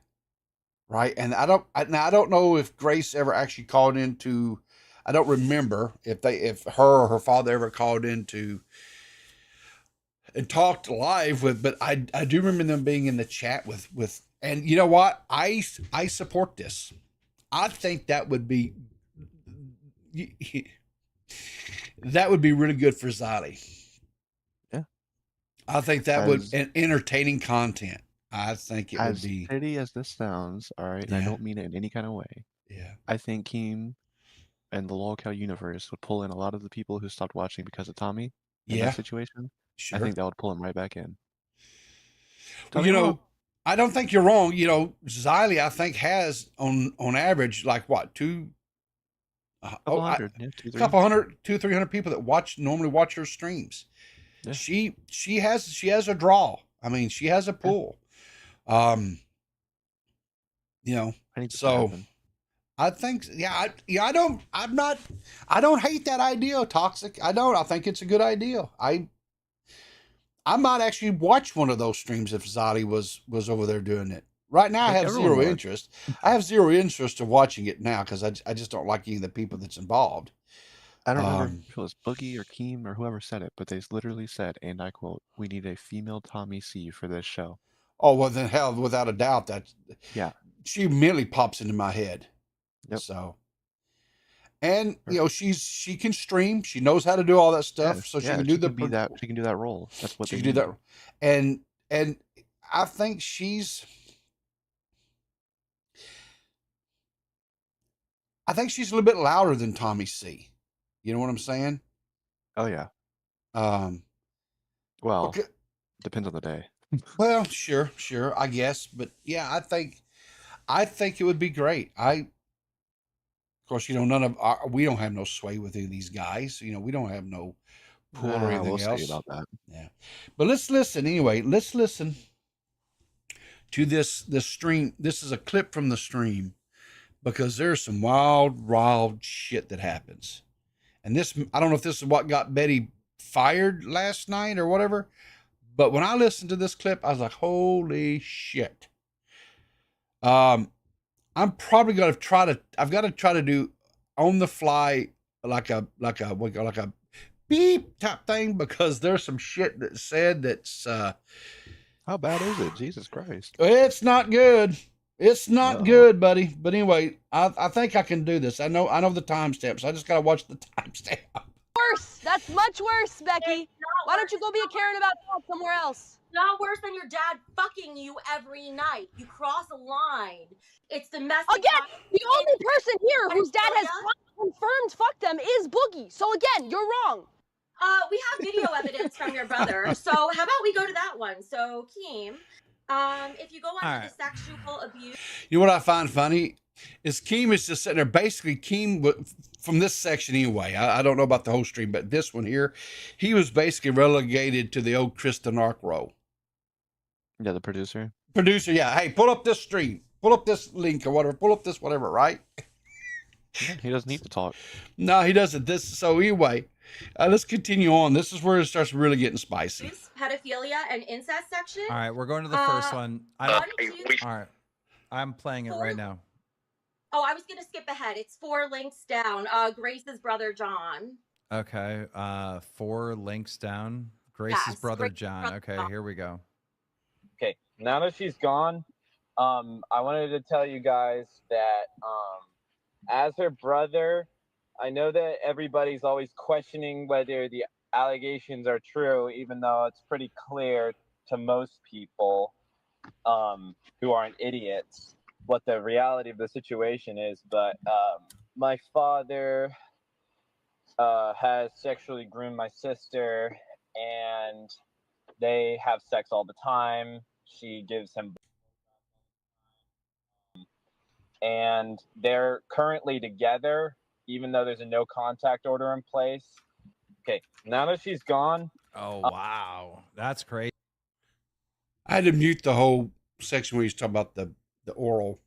right? And I don't know if Grace ever actually called into. I don't remember if her or her father ever called into and talked live with, but I do remember them being in the chat with. And you know what? I support this. I think that would be really good for Xylee.
Yeah.
I think that would and entertaining content. I think it would be
as petty as this sounds, all right, and I don't mean it in any kind of way.
Yeah.
I think Keem and the Lolcow universe would pull in a lot of the people who stopped watching because of Tommy in that situation.
Sure.
I think that would pull him right back in.
Well, you know, I don't think you're wrong. You know, Xylee, I think, has on average like what, a couple hundred, 200-300 people that normally watch her streams. Yeah. She has a draw. I mean, she has a pull. You know, so I think, I don't hate that idea, Toxic. I don't. I think it's a good idea. I might actually watch one of those streams if Xylee was over there doing it. Right now, I have zero interest. I have zero interest in watching it now because I just don't like any of the people that's involved.
I don't remember if it was Boogie or Keem or whoever said it, but they literally said, and I quote, "We need a female Tommy C for this show."
Oh, well, then hell, without a doubt, she immediately pops into my head.
Yep.
So, and you know, she can stream. She knows how to do all that stuff. So she can do
she can do that role. That's what
she can do that. And I think she's a little bit louder than Tommy C. You know what I'm saying?
Oh yeah. Well, depends on the day.
Well, sure, I guess, but yeah, I think it would be great. Of course, you know, we don't have no sway with any of these guys. You know, we don't have no pull or anything else.
See about that.
Yeah, but let's listen anyway. Let's listen to this stream. This is a clip from the stream because there's some wild shit that happens. And this, I don't know if this is what got Betty fired last night or whatever, but when I listened to this clip, I was like, holy shit. I'm probably going to I've got to try to do on the fly, like a beep type thing, because there's some shit that's said that's,
how bad is it? Jesus Christ.
It's not good. It's not good, buddy. But anyway, I think I can do this. I know the timestamps. I just got to watch the timestamp.
Worse. That's much worse, Becky. Why don't you go be a Karen about that somewhere else?
Not worse than your dad fucking you every night. You cross a line. It's domestic.
Again, the only person here whose dad has confirmed fuck them is Boogie. So again, you're wrong.
We have video evidence from your brother. So how about we go to that one? So Keem, if you go on to the sexual abuse.
You know what I find funny is Keem is just sitting there. Basically, Keem from this section anyway. I don't know about the whole stream, but this one here, he was basically relegated to the old Kristen Ark role.
Yeah, the producer.
Yeah. Hey, pull up this stream. Pull up this link or whatever. Pull up this whatever, right?
Yeah, he doesn't need to talk.
No, he doesn't. So anyway, let's continue on. This is where it starts really getting spicy.
Pedophilia and incest section.
All right, we're going to the first one. All right, I'm playing it right now.
Oh, I was gonna skip ahead. It's 4 links down. Grace's brother John.
Okay. 4 links down. Grace's
Yes,
brother
Grace's
John.
brother
Okay,
John.
here we go.
Now that she's gone, I wanted to tell you guys that as her brother, I know that everybody's always questioning whether the allegations are true, even though it's pretty clear to most people who aren't idiots what the reality of the situation is. But my father has sexually groomed my sister, and they have sex all the time. She gives him, and they're currently together, even though there's a no contact order in place. Now that she's gone,
Oh, wow. That's crazy.
I had to mute the whole section where he's talking about the oral,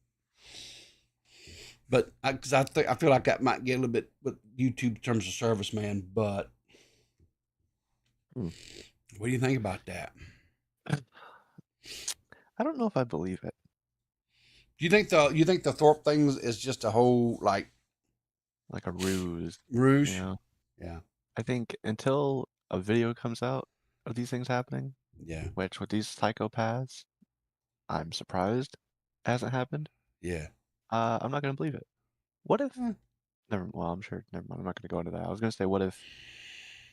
but because I feel like that might get a little bit with YouTube terms of service, man. But what do you think about that?
I don't know if I believe it.
Do you think the Thorpe thing is just a whole like
a ruse?
rouge?
You know?
Yeah.
I think until a video comes out of these things happening,
Yeah.
which with these psychopaths, I'm surprised it hasn't happened.
Yeah.
I'm not gonna believe it. What if?
Hmm.
Well, I'm sure. Never mind. I'm not gonna go into that. I was gonna say, what if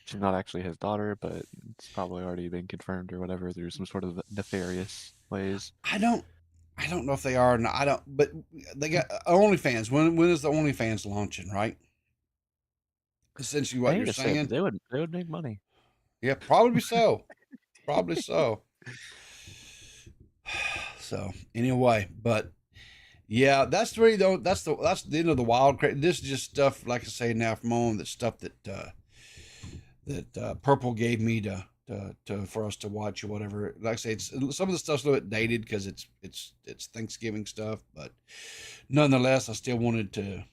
she's not actually his daughter, but it's probably already been confirmed or whatever through some sort of nefarious ways.
I don't know if they are or not. I don't. But they got OnlyFans. When is the OnlyFans launching? Right. Essentially, what
I hate
you're
to say it,
saying.
but they would make money.
Yeah, probably so. Probably so. So anyway, but yeah, that's really that's the end of the wild. This is just stuff, like I say now from on, that stuff that Purple gave me to for us to watch or whatever. Like I say, it's some of the stuff's a little bit dated because it's Thanksgiving stuff, but nonetheless, I still wanted to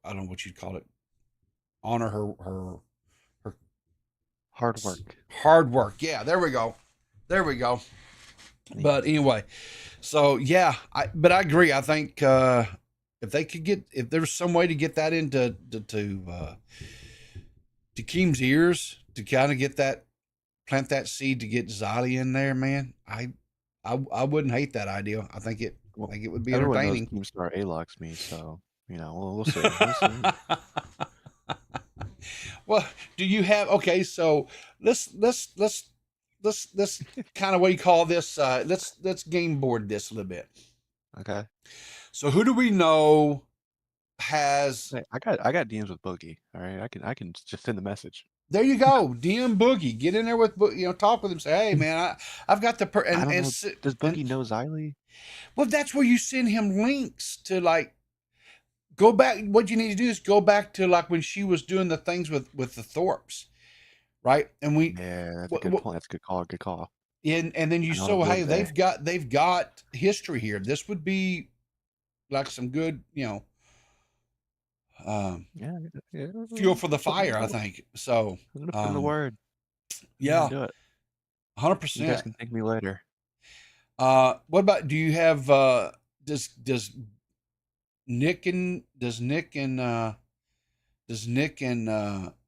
I don't know what you'd call it, honor her
Hard work.
hard work. Yeah, there we go. But anyway, so yeah, I agree. I think if they could if there's some way to get that into to Keem's ears, to kind of get that, plant that seed to get Zolly in there, man, I wouldn't hate that idea. I think it would be
Everyone
entertaining.
knows Keemstar A-locks me, so we'll see. We'll see.
Well, do you have so let's kind of, what do you call this? Let's game board this a little bit.
Okay.
So who do we know has?
Hey, I got DMs with Boogie. All right, I can just send the message.
There you go, DM Boogie. Get in there with talk with him. Say, hey man, I've got the
I don't know. Does Boogie know Xylee?
Well, that's where you send him links to, like, go back. What you need to do is go back to like when she was doing the things with the Thorpes, right? And
Yeah, that's a good point. That's a good call. Good call.
And then you hey, they've got history here. This would be like some good,
yeah,
fuel for the fire, I think. So
I'm gonna put in the word.
Yeah,
do it.
100%.
You guys can thank me later.
What about? Do you have? Does Nick and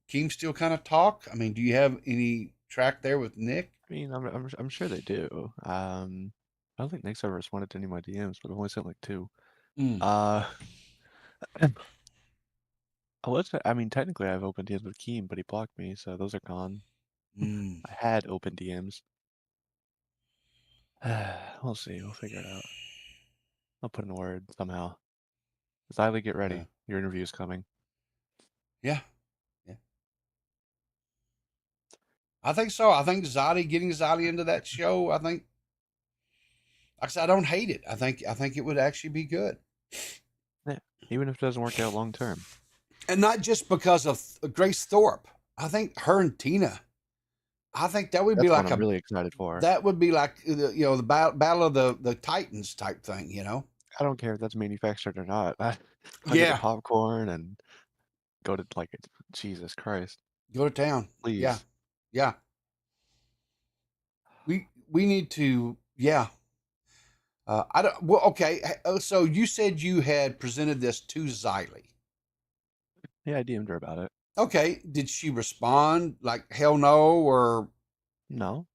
Keem still kind of talk? I mean, do you have any track there with Nick?
I mean, I'm sure they do. I don't think Nick's ever responded to any of my DMs, but I've only sent like 2. I mean, technically, I have open DMs with Keem, but he blocked me, so those are gone. I had open DMs. We'll see. We'll figure it out. I'll put in a word somehow. Xylee, get ready.
Yeah.
Your interview is coming.
Yeah. I think so. I think getting Zolly into that show, I think, like I said, I don't hate it. I think it would actually be good.
Yeah, even if it doesn't work out long term.
And not just because of Grace Thorpe. I think her and Tina, I think that would be like
I'm really excited for.
That would be like the battle of the Titans type thing,
I don't care if that's manufactured or not. I'll
Yeah.
get popcorn and go to Jesus Christ.
Go to town.
Please.
Yeah. We need to, yeah. I don't. Well, okay. So you said you had presented this to Xylee.
Yeah, I DM'd her about it.
Okay. Did she respond like hell no or?
No.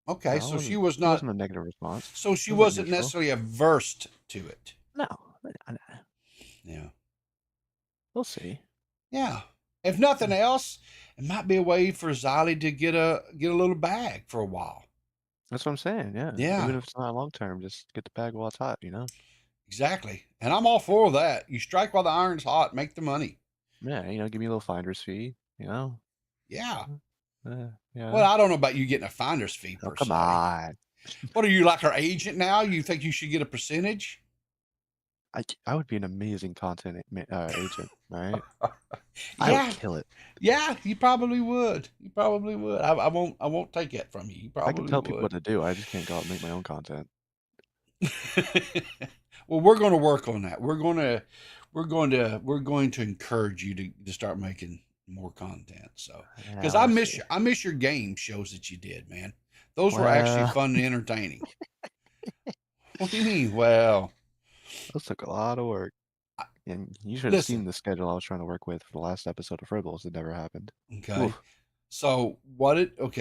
Okay.
No,
So
it
she
wasn't,
was
it
not.
wasn't a negative response.
So she
It was, like,
wasn't
neutral.
necessarily averse to it.
No.
Yeah.
We'll see.
Yeah. If nothing else, it might be a way for Xylee to get a little bag for a while.
That's what I'm saying. Yeah.
Yeah.
Even if it's not long term, just get the bag while it's hot. You know.
Exactly. And I'm all for that. You strike while the iron's hot, make the money.
Yeah. You know, give me a little finder's fee. You know.
Yeah.
Yeah.
Well, I don't know about you getting a finder's fee per
Oh, come
se.
on.
What are you, like her agent now? You think you should get a percentage?
I would be an amazing content agent, right? I
Yeah.
would kill it.
Yeah, you probably would. You probably would. I won't take that from you. You
I
probably
can tell people
would.
what to do. I just can't go out and make my own content.
Well, we're going to work on that. We're going to encourage you to start making more content. So, because
Yeah,
I
we'll
miss
see.
your game shows that you did, man. Those were actually
Well,
fun and entertaining. What do you mean? Well,
those took a lot of work. And you should have
listen.
seen the schedule I was trying to work with for the last episode of Fribbles. It never happened.
Okay.
Oof.
So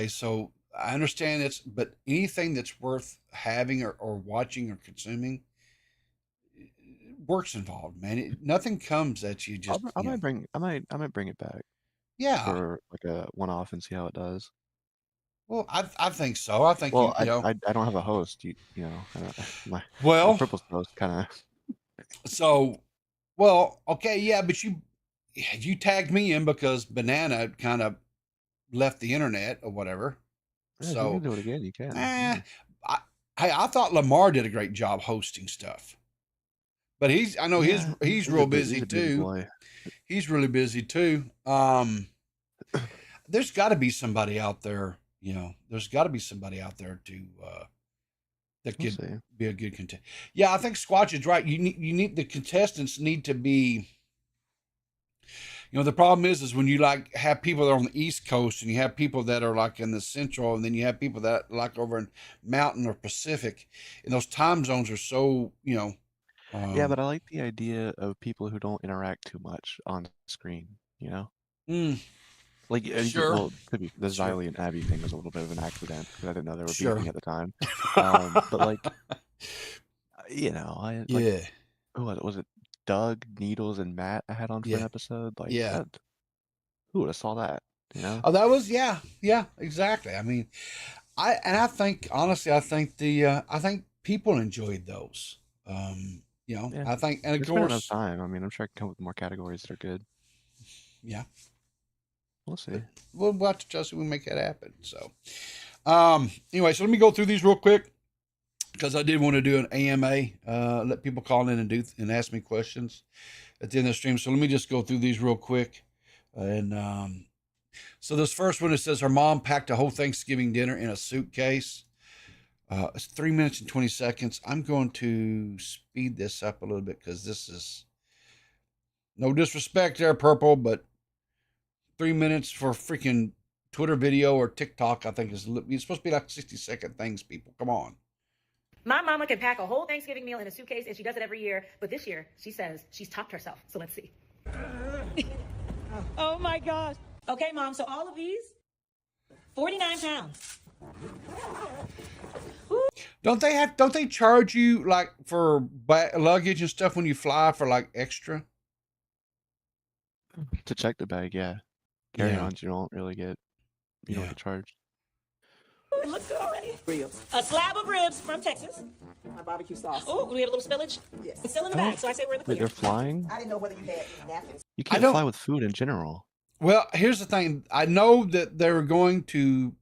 so I understand it's, but anything that's worth having or watching or consuming, work's involved, man. Nothing comes at you just,
I might bring it back
yeah.
for like a one-off and see how it does.
Well, I think so. I think
Well,
you know.
I don't have a host. You know, my
Well,
Fribbles host kind of.
so, well, okay, yeah, but you tagged me in because Banana kind of left the internet or whatever.
Yeah, if you
So,
can do it again, you can.
I thought Lamar did a great job hosting stuff, but I know
Yeah,
he's real
he's
busy
a busy
too.
boy.
He's really busy too. There's got to be somebody out there, you know. There's got to be somebody out there to that
We'll
could
see.
be a good contestant. Yeah, I think Squatch is right. You need the contestants need to be. You know, the problem is when you like have people that are on the East Coast and you have people that are like in the Central, and then you have people that like over in Mountain or Pacific, and those time zones are so, you know.
Yeah, but I like the idea of people who don't interact too much on screen. You know. Like,
Sure.
well, could be the
Sure.
Xylee and Abby thing was a little bit of an accident because I didn't know they were
Sure.
beefing at the time. But like, you know,
Yeah.
who was it? Doug, Needles, and Matt I had on for an
Yeah.
episode. Like,
Yeah.
who would have saw that? You know?
Oh, that was yeah, exactly. I mean, I think honestly, I think people enjoyed those. You know,
Yeah.
I think, and of
There's been enough
course,
time. I mean, I'm sure I can come up with more categories that are good.
yeah.
We'll see.
We'll have to trust we make that happen. So, anyway, so let me go through these real quick because I did want to do an AMA, let people call in and ask me questions at the end of the stream. So let me just go through these real quick. And so this first one, it says her mom packed a whole Thanksgiving dinner in a suitcase. It's 3 minutes and 20 seconds. I'm going to speed this up a little bit because this is no disrespect there, Purple, but 3 minutes for freaking Twitter video or TikTok, I think it's supposed to be like 60-second things, people. Come on.
My mama can pack a whole Thanksgiving meal in a suitcase, and she does it every year. But this year, she says she's topped herself. So let's see. Oh my gosh. Okay, Mom, so all of these, 49 pounds.
Don't they charge you like for luggage and stuff when you fly for like extra?
To check the bag, yeah. Carry-ons, you don't really get, you don't get charged.
It looks good already. Ribs. A slab of ribs from Texas.
My barbecue sauce.
Oh, do we have a little spillage?
Yes.
It's still in the bag, so I say we're in the
Wait,
clear.
they're flying?
I didn't know whether you had napkins.
You can't fly with food in general.
Well, here's the thing. I know that they were going to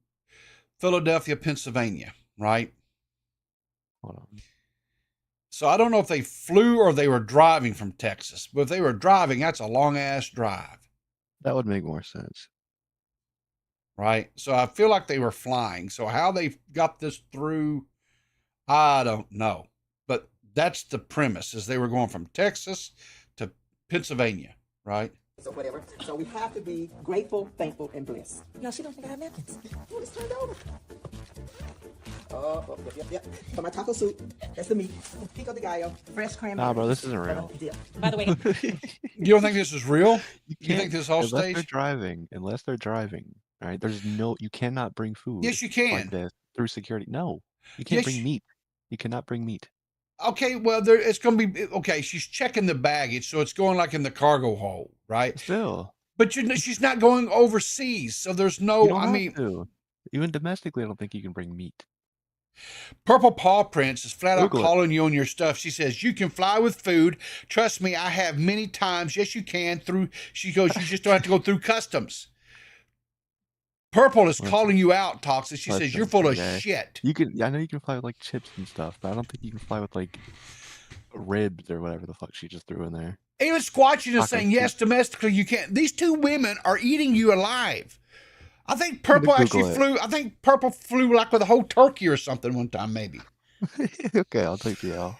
Philadelphia, Pennsylvania, right?
Hold on.
So I don't know if they flew or they were driving from Texas. But if they were driving, that's a long-ass drive.
That would make more sense.
Right? So I feel like they were flying. So how they got this through, I don't know. But that's the premise, is they were going from Texas to Pennsylvania, right?
So whatever. So we have to be grateful, thankful, and blessed.
No, she don't think I have napkins.
Oh, it's turned over. Yep. For my taco soup, that's the meat. Pico de gallo, fresh cranberry.
Nah, bro, this isn't real.
Dip.
By the way,
You don't think this is real? You
can't-
think this is all
unless they're
staged?
driving, right? You cannot bring food.
Yes, you can.
Like this through security. No, you can't
Yes,
bring meat. You cannot bring meat.
Okay, well, it's going to be okay. She's checking the baggage, so it's going like in the cargo hold, right?
Still,
But she's not going overseas, so there's
you
no.
don't
I
have
mean,
to. Even domestically, I don't think you can bring meat.
Purple Paw Prince is flat out
Google it.
calling you on your stuff. She says, you can fly with food. Trust me, I have many times. Yes, you can. She goes, you just don't have to go through customs. Purple is calling you out, Toxic. She says, you're full of shit.
I know you can fly with like chips and stuff, but I don't think you can fly with like ribs or whatever the fuck she just threw in there.
Even Squatching is saying,
Taco
yes, domestically you can't. These two women are eating you alive. I think Purple Purple flew like with a whole turkey or something one time, maybe.
Okay, I'll take the L.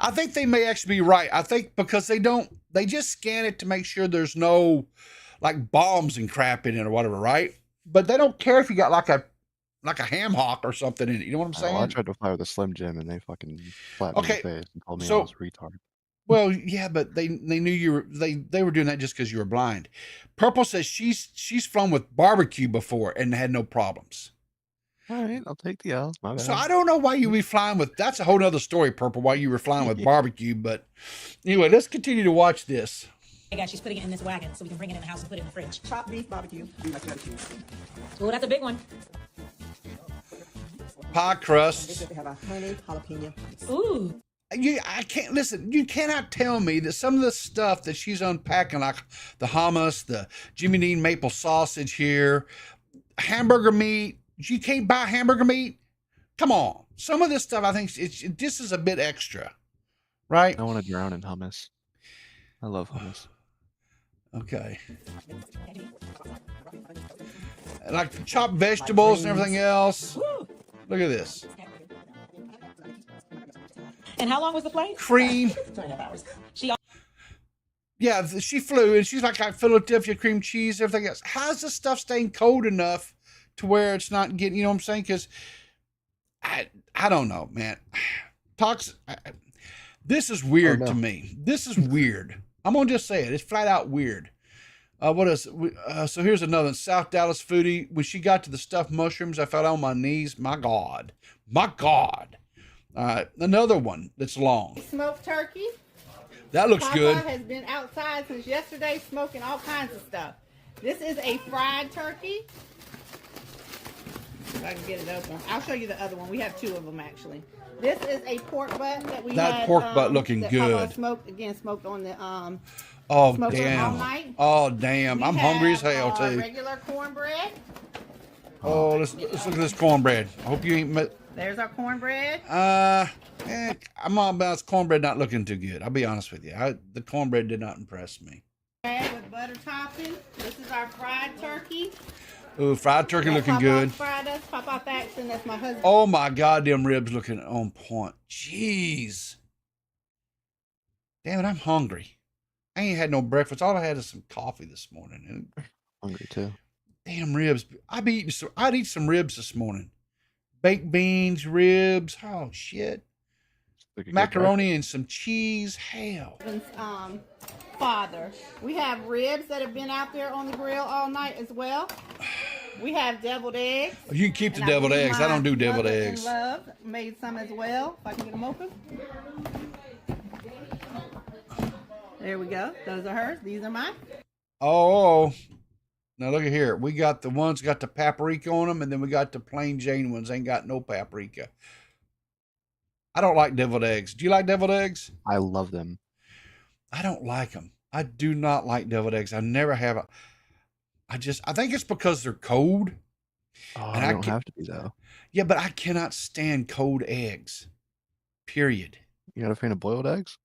I think they may actually be right. I think because they just scan it to make sure there's no like bombs and crap in it or whatever, right? But they don't care if you got like a ham hock or something in it. You know what I'm saying?
I tried to fly with a Slim Jim and they fucking slapped me in the face and told me I was a retard.
Well, yeah, but they knew you were they were doing that just because you were blind. Purple says she's flown with barbecue before and had no problems.
All right, I'll take the L. My bad.
So I don't know why you be flying with. That's a whole nother story, Purple. Why you were flying with barbecue, but anyway, let's continue to watch this.
hey guys, she's putting it in this wagon so we can bring it in the house and put it in the fridge.
Chopped beef barbecue. Do like barbecue.
Oh, that's a big one.
Pie
They
crust.
said they have a honey jalapeno.
Ooh.
I can't listen. You cannot tell me that some of the stuff that she's unpacking, like the hummus, the Jimmy Dean maple sausage here, hamburger meat. You can't buy hamburger meat. Come on, some of this stuff I think this is a bit extra, right?
I want to drown in hummus. I love hummus.
Okay. Like chopped vegetables and everything else. Look at this.
And how long was the flight?
Cream.
2.5 hours.
Yeah, she flew and she's like, Philadelphia cream cheese, everything else. How's this stuff staying cold enough to where it's not getting, you know what I'm saying? Because I don't know, man. This is weird to me. This is weird. I'm going to just say it. It's flat out weird. So here's another one. South Dallas foodie. When she got to the stuffed mushrooms, I fell on my knees. My God. My God. Another one that's long.
Smoked turkey.
That looks
Papa
good.
has been outside since yesterday smoking all kinds of stuff. This is a fried turkey. If I can get it open. I'll show you the other one. We have two of them actually. This is a pork butt that we
That
had,
pork butt looking
that
good.
Papa smoked on the
Oh,
smoked on all
damn.
night.
Oh, damn. I'm hungry as hell,
our
too.
Regular cornbread.
Oh, let's look at this cornbread. I hope you ain't met.
There's our cornbread.
I'm all about this cornbread not looking too good. I'll be honest with you. The cornbread did not impress me.
With butter topping. This is our fried turkey.
Ooh, fried turkey
That's
looking good.
Fried us. Papa Faxon, that's my husband.
Oh my God, them ribs looking on point. Jeez. Damn it, I'm hungry. I ain't had no breakfast. All I had is some coffee this morning. And
Hungry too.
damn ribs. I'd eat some ribs this morning. Baked beans, ribs. Oh shit. Macaroni and some cheese. Hell.
Father. We have ribs that have been out there on the grill all night as well. We have deviled eggs.
You can keep the
And
deviled
believe
eggs. I don't do
my
deviled
mother in
eggs.
Love made some as well. If I can get them open. There we go. Those are hers. These are mine.
Oh. Now look at here. We got the ones got the paprika on them, and then we got the plain Jane ones. Ain't got no paprika. I don't like deviled eggs. Do you like deviled eggs?
I love them.
I don't like them. I do not like deviled eggs. I never have. I think it's because they're cold.
Oh,
And
they
I
don't
can-
have to be though.
Yeah, but I cannot stand cold eggs. Period.
You not a fan of boiled eggs?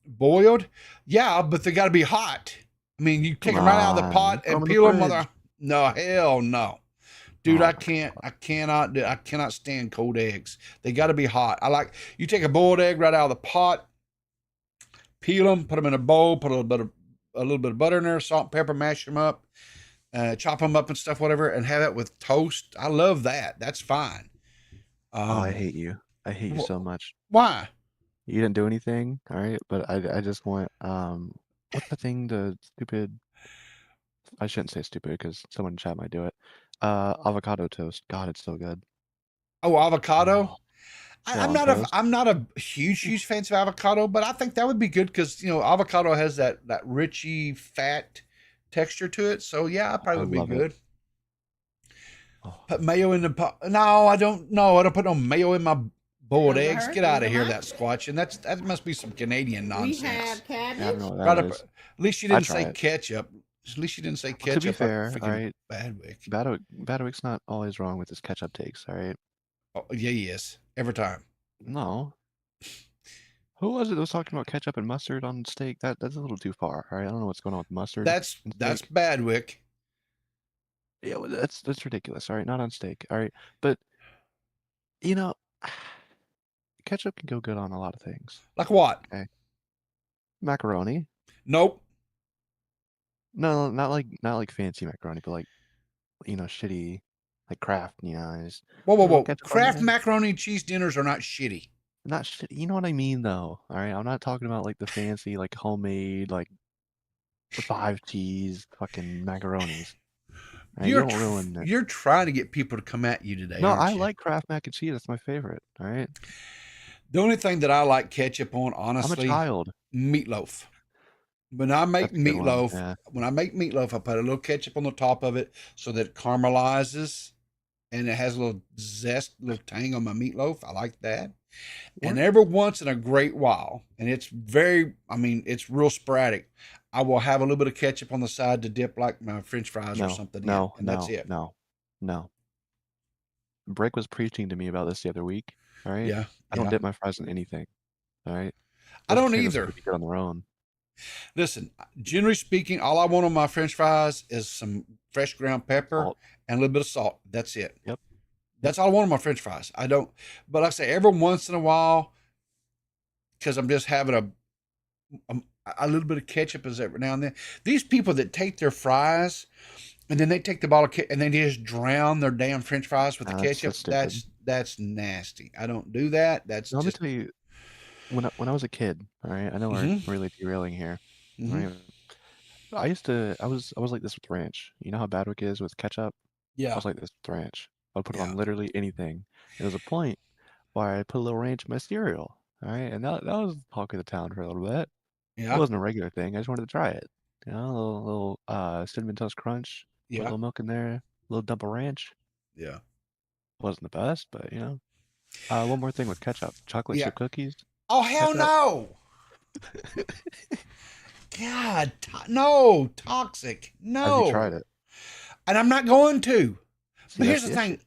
Boiled? Yeah, but they got to be hot. I mean, you take them
Come
right out of the
on,
pot
throw 'em
and
in the
peel them.
fridge.
No, hell no. Dude,
Oh
I
my
cannot stand cold eggs. They got to be hot. You take a boiled egg right out of the pot, peel them, put them in a bowl, put a little bit of butter in there, salt, pepper, mash them up. chop them up and stuff, whatever, and have it with toast. I love that. That's fine.
Oh, I hate you. I hate you so much.
Why?
You didn't do anything, all right? But I just want what's the thing? The stupid. I shouldn't say stupid because someone in chat might do it. Avocado toast. God, it's so good.
Oh, avocado.
Yeah,
I'm
on
not
toast.
I'm not a huge fan of avocado, but I think that would be good because avocado has that richy fat texture to it. So yeah, I probably would be
love it.
good.
Oh,
Put mayo in the pot. No, I don't. No, I don't put no mayo in my boiled
Those are
eggs.
hers?
Get out
Those
of
are
here,
mine?
that squatch. And that must be some Canadian
We
nonsense.
have
yeah, I don't
cabbage.
know what
Right
that
up,
is.
at least you
I
didn't
try
say
it.
ketchup. At least you didn't say
Well, to be
ketchup.
fair,
Like
all
freaking
right,
Badwick.
Badwick's not always wrong with his ketchup takes, all right?
Oh, yeah, he is every time.
No. Who was it that was talking about ketchup and mustard on steak? That's a little too far, all right? I don't know what's going on with mustard
That's
and
that's
steak.
Badwick.
Yeah, well, that's ridiculous, all right? Not on steak, all right? But you know, ketchup can go good on a lot of things.
Like what?
Okay. Macaroni.
Nope.
No, not like fancy macaroni, but like shitty, like Kraft. Just
Whoa,
put
whoa,
a little
whoa!
ketchup on
Kraft
there.
macaroni and cheese dinners are not shitty.
Not shit. You know what I mean, though. All right, I'm not talking about like the fancy, like homemade, like 5 cheese fucking macaronis. All right, you don't ruin it.
You're trying to get people to come at you today,
No,
aren't
I
you?
like Kraft mac and cheese. That's my favorite. All right.
The only thing that I like ketchup on,
I'm a
honestly,
child.
meatloaf. When I make
That's a good one.
meatloaf,
Yeah.
I put a little ketchup on the top of it so that it caramelizes and it has a little zest, little tang on my meatloaf. I like that. And every once in a great while, and it's it's real sporadic, I will have a little bit of ketchup on the side to dip like my French fries or something in, and that's it.
No. Brick was preaching to me about this the other week. All right.
Yeah.
I don't dip my fries in anything. All right.
I
Those
don't
potatoes are
either.
pretty good on their own.
Listen, generally speaking, all I want on my French fries is some fresh ground pepper
Salt.
and a little bit of salt. That's it.
Yep.
That's all I want on my French fries. I don't, but like I say, every once in a while, because I'm just having a little bit of ketchup as every now and then. These people that take their fries and then they take the bottle of ketchup and they just drown their damn French fries with the ketchup. That's nasty. I don't do that. That's
Now, let me
just.
tell you, when I was a kid, all right, I know we're really derailing here. Right? I was like this with ranch. You know how Badwick is with ketchup?
Yeah.
I was like this with ranch. I would put it on literally anything. There was a point where I put a little ranch in my cereal. All right, and that was the talk of the town for a little bit.
Yeah.
It wasn't a regular thing. I just wanted to try it. A little cinnamon toast crunch. Put a little milk in there. A little dump of ranch.
Yeah.
Wasn't the best, but one more thing with ketchup: chocolate chip cookies.
Oh hell no! God, no, toxic. No.
Have you tried it?
And I'm not going to.
See,
But here's
that's
the
the
thing: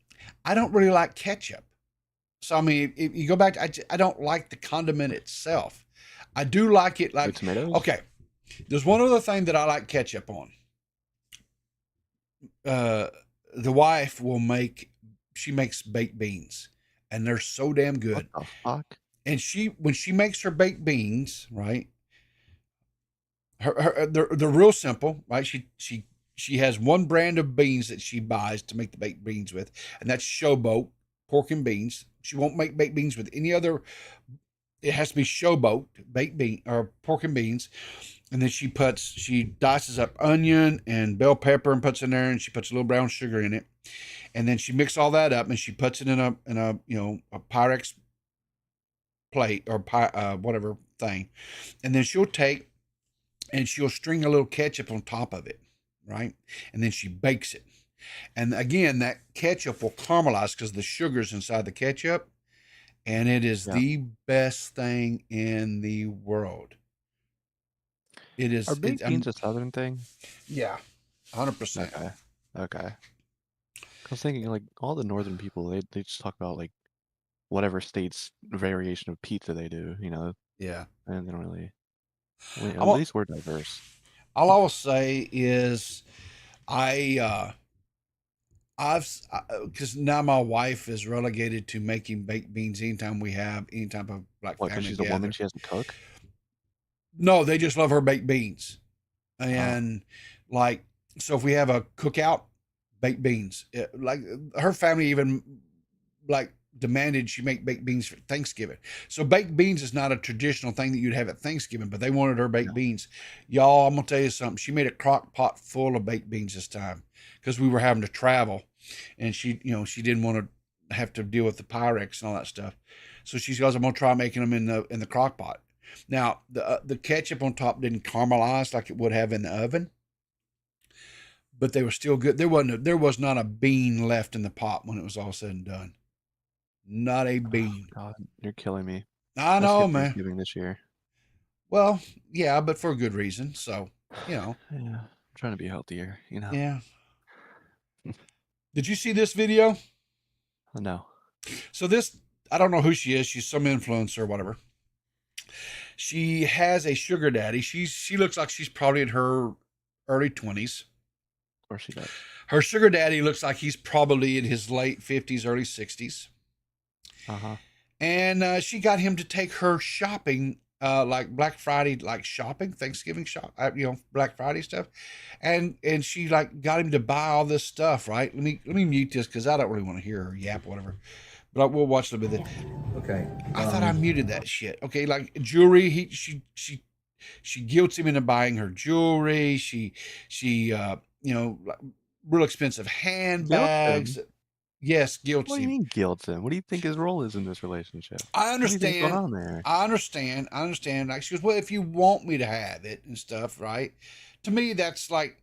I don't really like ketchup. So I mean, if you go back, I don't like the condiment itself. I do like it like
tomatoes.
Okay, there's one other thing that I like ketchup on. The wife will she makes baked beans, and they're so damn good.
What the fuck?
And when she makes her baked beans, right? They're real simple, right? She has one brand of beans that she buys to make the baked beans with, and that's Showboat pork and beans. She won't make baked beans with any other. It has to be Showboat baked bean or pork and beans. And then she dices up onion and bell pepper and puts in there, and she puts a little brown sugar in it. And then she mixes all that up and she puts it in a Pyrex plate or whatever thing. And then she'll take and she'll string a little ketchup on top of it, right? And then she bakes it. And again, that ketchup will caramelize because the sugar's inside the ketchup. And it is the best thing in the world. It is.
Are baked beans a southern thing?
Yeah, 100%.
Okay. I was thinking like all the northern people, they just talk about like whatever state's variation of pizza they do,
Yeah.
And they don't really. At least we're diverse.
All I will say is, because now my wife is relegated to making baked beans anytime we have any type of like.
What? Because she's a woman, she has to cook.
No, they just love her baked beans, and like So if we have a cookout, baked beans. Like her family even like demanded she make baked beans for Thanksgiving. So baked beans is not a traditional thing that you'd have at Thanksgiving, but they wanted her baked beans. Y'all, I'm gonna tell you something. She made a crock pot full of baked beans this time because we were having to travel, and she didn't want to have to deal with the Pyrex and all that stuff. So she goes, I'm gonna try making them in the crock pot. Now the ketchup on top didn't caramelize like it would have in the oven, but they were still good. There was not a bean left in the pot when it was all said and done. Not a bean.
Oh, God, you're killing me.
I
Let's
know,
skip
man.
Thanksgiving this year.
Well, yeah, but for a good reason. So,
Yeah, I'm trying to be healthier, you know.
Yeah. Did you see this video?
No.
So this, I don't know who she is. She's some influencer or whatever. She has a sugar daddy. She looks like she's probably in her early 20s.
Of course she does.
Her sugar daddy looks like he's probably in his late 50s, early 60s.
Uh-huh.
And she got him to take her shopping, like Black Friday, like shopping, Thanksgiving shop, Black Friday stuff. And she like got him to buy all this stuff, right? Let me mute this because I don't really want to hear her yap or whatever. But we'll watch a little bit of it.
Okay.
I thought I muted that shit. Okay, like jewelry, she guilts him into buying her jewelry. She like real expensive handbags. Yes, guilts
What do you
him.
mean guilts him? What do you think his role is in this relationship?
I
What do you think's
understand.
going on there?
I understand. Like she goes, well, if you want me to have it and stuff, right? To me, that's like,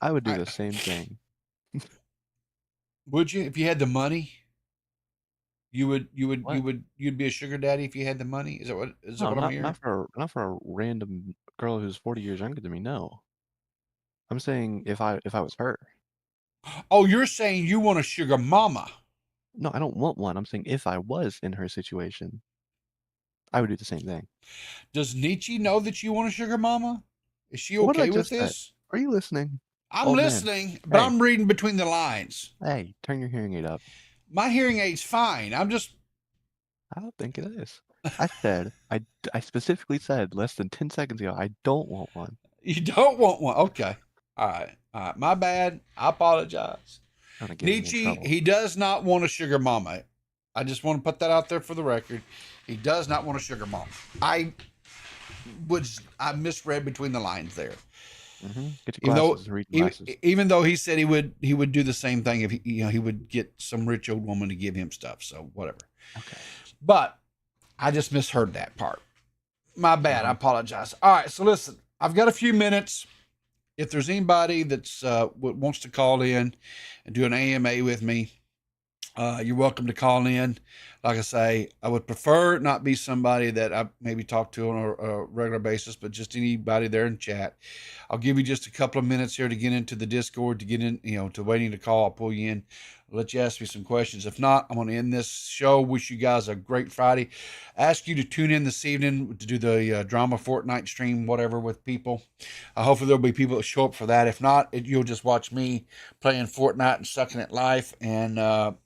I would do the same thing.
would you if you had the money? You'd be a sugar daddy if you had the money. Is that what I'm hearing?
Not for a random girl who's 40 years younger than me. No, I'm saying if I was her.
Oh, you're saying you want a sugar mama?
No, I don't want one. I'm saying if I was in her situation, I would do the same thing.
Does Nietzsche know that you want a sugar mama? Is she
What did I
okay with
just say?
this?
Are you listening?
I'm
Old man.
listening, but
Hey.
I'm reading between the lines.
Hey, turn your hearing aid up.
My hearing aid's fine. I
don't think it is. I specifically said less than 10 seconds ago, I don't want one.
You don't want one. Okay. All right. My bad. I apologize. Nietzsche, he does not want a sugar mama. I just want to put that out there for the record. He does not want a sugar mama. I misread between the lines there.
Get your glasses and read your glasses.
Even though he said he would do the same thing if he would get some rich old woman to give him stuff. So whatever.
Okay.
But I just misheard that part. My bad. I apologize. All right. So listen, I've got a few minutes. If there's anybody that's wants to call in and do an AMA with me, you're welcome to call in. Like I say, I would prefer it not be somebody that I maybe talk to on a regular basis, but just anybody there in chat. I'll give you just a couple of minutes here to get into the Discord, to get in, to waiting to call. I'll pull you in, let you ask me some questions. If not, I'm going to end this show. Wish you guys a great Friday. Ask you to tune in this evening to do the drama Fortnite stream, whatever, with people. Hopefully there'll be people that show up for that. If not, you'll just watch me playing Fortnite and sucking at life and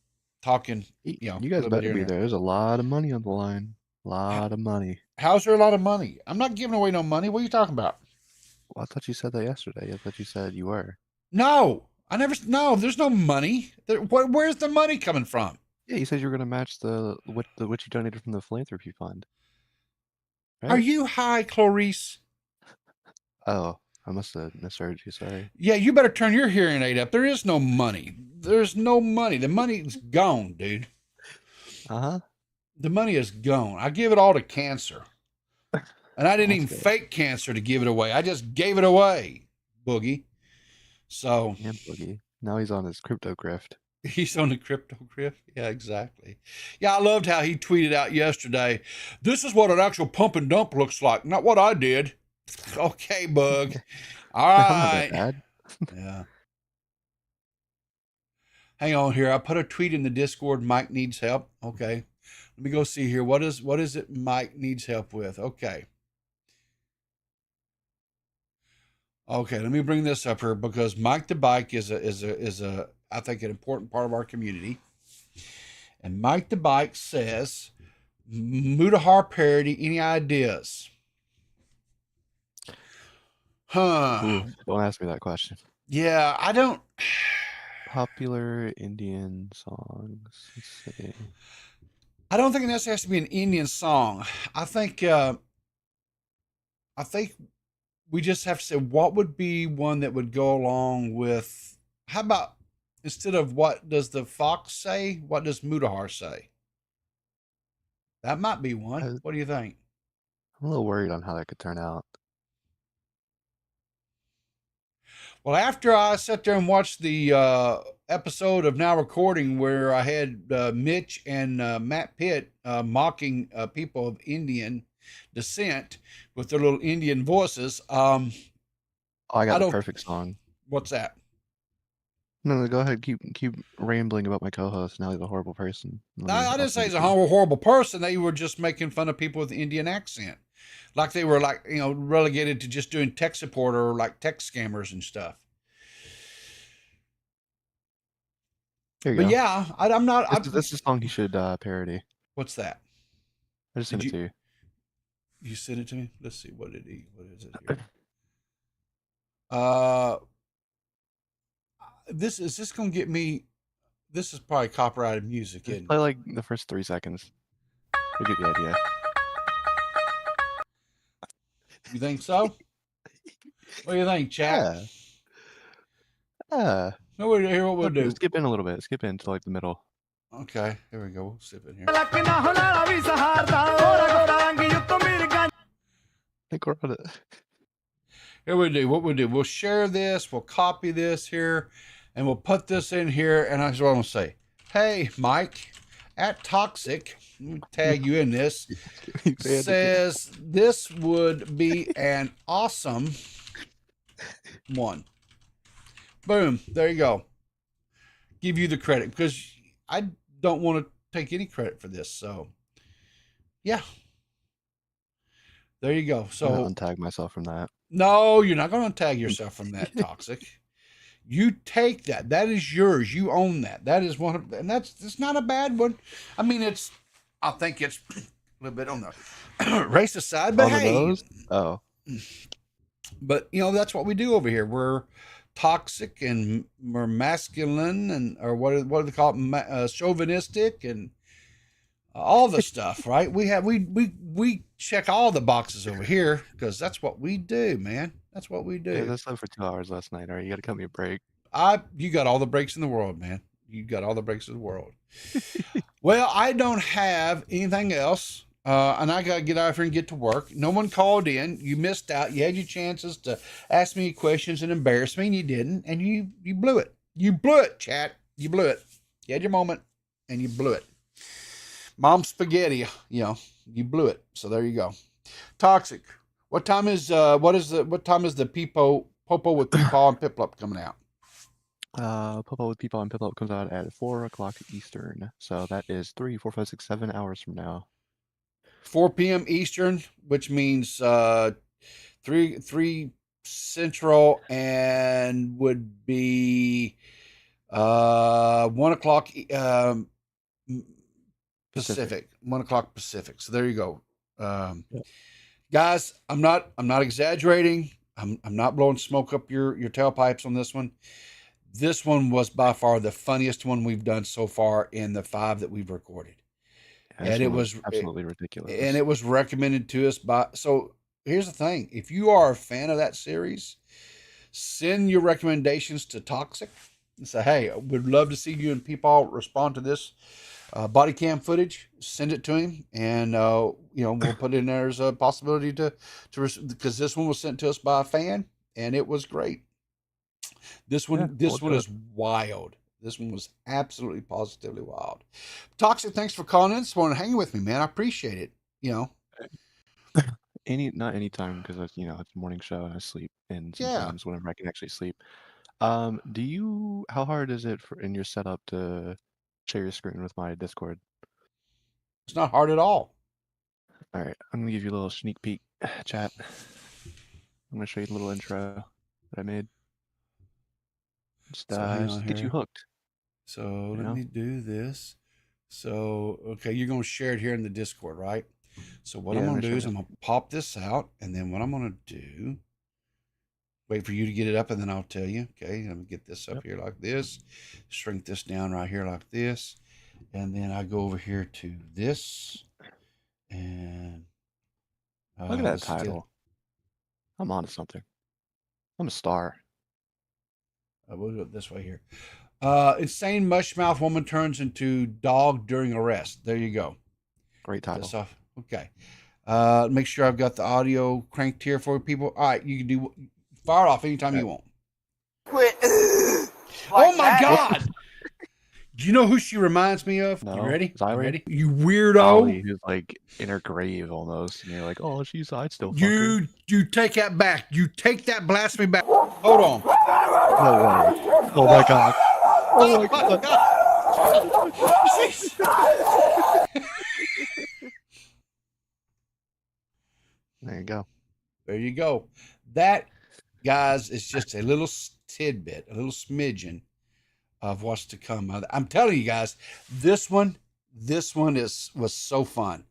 talking.
You guys better be there. There's a lot of money on the line.
How's there a lot of money? I'm not giving away no money. What are you talking about?
Well, I thought you said that yesterday. I thought you said you were.
No, no, there's no money. Where's the money coming from?
Yeah, you said you were going to match what you donated from the philanthropy fund. Right?
Are you high, Clarice?
Oh, I must have misheard you. Sorry.
Yeah, you better turn your hearing aid up. There is no money. There's no money. The money's gone, dude. The money is gone. I give it all to cancer. And I didn't even fake cancer to give it away. I just gave it away, Boogie. So.
Yeah, Boogie. Now he's on his crypto grift.
He's on the crypto grift? Yeah, exactly. Yeah, I loved how he tweeted out yesterday, this is what an actual pump and dump looks like, not what I did. Okay, Bug. All right. Yeah. Hang on here. I put a tweet in the Discord. Mike needs help. Okay. Let me go see here. What is it Mike needs help with? Okay. Okay, let me bring this up here because Mike the Bike is a I think an important part of our community. And Mike the Bike says, Mudahar parody, any ideas?
Ooh, don't ask me that question.
Yeah, I don't.
Popular Indian songs. Let's see.
I don't think it necessarily has to be an Indian song. I think. I think we just have to say what would be one that would go along with. How about instead of what does the fox say? What does Mudahar say? That might be one. What do you think?
I'm a little worried on how that could turn out.
Well, after I sat there and watched the episode of Now Recording where I had Mitch and Matt Pitt mocking people of Indian descent with their little Indian voices.
Oh, I got the perfect song.
What's that?
No, go ahead. Keep rambling about my co-host. Now he's a horrible person.
I didn't say he's a horrible person. They were just making fun of people with the Indian accent. Like they were relegated to just doing tech support or like tech scammers and stuff.
There you
But
go.
yeah, I'm not.
This is a song he should parody.
What's that?
I just sent it to you.
You sent it to me? Let's see. What is it here? This gonna get me. This is probably copyrighted music.
Just play like the first 3 seconds. You'll get the idea.
You think so? What do you think, chat?
Yeah.
No, here what we'll do.
Skip in a little bit. Skip into like the middle.
Okay, here we go. We'll skip in here. Here we do. What we'll do, we'll share this, we'll copy this here, and we'll put this in here. And that's what I'm going to say. Hey, Mike, at Toxic, let me tag you in this, says this would be an awesome one. Boom. There you go. Give you the credit because I don't want to take any credit for this. So, yeah. There you go. So,
I'm gonna untag myself from that.
No, you're not going to untag yourself from that, Toxic. You take that. That is yours. You own that. That is one of, and it's not a bad one. I mean, I think it's a little bit on the racist side, but hey.
Oh.
But, that's what we do over here. We're toxic and we're masculine or what do they call it? Chauvinistic and all the stuff, right? We check all the boxes over here because that's what we do, man. That's what we do.
Yeah, I slept for 2 hours last night. All right, you got to cut me a break.
You got all the breaks in the world, man. You got all the breaks in the world. Well, I don't have anything else. And I got to get out of here and get to work. No one called in. You missed out. You had your chances to ask me questions and embarrass me, and you didn't. And you blew it. You blew it, chat. You blew it. You had your moment, and you blew it. Mom spaghetti, you blew it. So there you go. Toxic. What time is the Popo with Peepaw and Piplup coming out?
Popo with Peepaw and Piplup comes out at 4:00 Eastern. So that is 3, 4, 5, 6, 7 hours from now.
4 p.m. Eastern, which means 3 Central, and would be 1 o'clock Pacific. 1 o'clock Pacific. So there you go. Guys, I'm not exaggerating. I'm not blowing smoke up your tailpipes on this one. This one was by far the funniest one we've done so far in the 5 that we've recorded. And it was
absolutely ridiculous.
And it was recommended to us by. So here's the thing: if you are a fan of that series, send your recommendations to Toxic and say, "Hey, we'd love to see you and Peepaw respond to this body cam footage." Send it to him, and we'll put in there as a possibility to because this one was sent to us by a fan, and it was great. This one is wild. This one was absolutely positively wild. Toxic, thanks for calling in this morning, hanging with me, man. I appreciate it.
Not anytime because it's a morning show and I sleep, and sometimes whenever I can actually sleep. How hard is it in your setup to share your screen with my Discord?
It's not hard at all.
All right, I'm gonna give you a little sneak peek, chat. I'm gonna show you a little intro that I made. Just get you hooked.
So let me do this. So, okay, you're going to share it here in the Discord, right? So what I'm going to do is I'm going to pop this out. And then what I'm going to do wait for you to get it up, and then I'll tell you. Okay, let me get this up here like this. Shrink this down right here like this. And then I go over here to this. And
Look at that title. I'm on to something. I'm a star.
We'll do it this way here. Insane mushmouth woman turns into dog during arrest. There you go.
Great title.
Okay. Make sure I've got the audio cranked here for people. All right, you can do fire it off anytime you want.
Quit.
Oh my God! Do you know who she reminds me of?
No.
You ready?
Xylee?
You ready? You weirdo!
Xylee, who's like in her grave almost, and you're like, oh, I'd still fuck her.
You take that back. You take that blasphemy back. Hold on.
No way. Oh my God. Oh my God. There you go.
There you go. That, guys, is just a little tidbit, a little smidgen of what's to come. I'm telling you guys, this one was so fun.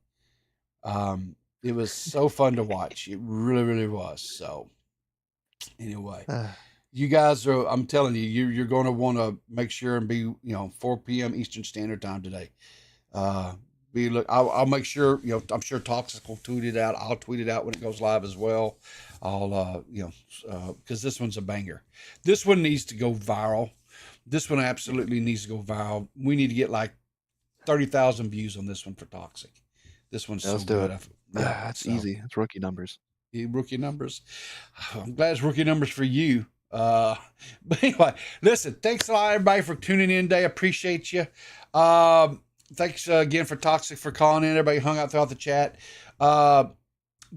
It was so fun to watch. It really, really was. So anyway, you guys are, I'm telling you, you're going to want to make sure and be, 4 p.m. Eastern Standard Time today. I'll make sure, I'm sure Toxic will tweet it out. I'll tweet it out when it goes live as well. I'll, because this one's a banger. This one needs to go viral. This one absolutely needs to go viral. We need to get like 30,000 views on this one for Toxic. This one's so good.
That's easy. It's rookie numbers.
Rookie numbers. I'm glad it's rookie numbers for you. But anyway, listen, thanks a lot, everybody, for tuning in today. Appreciate you. Thanks again for Toxic for calling in. Everybody hung out throughout the chat.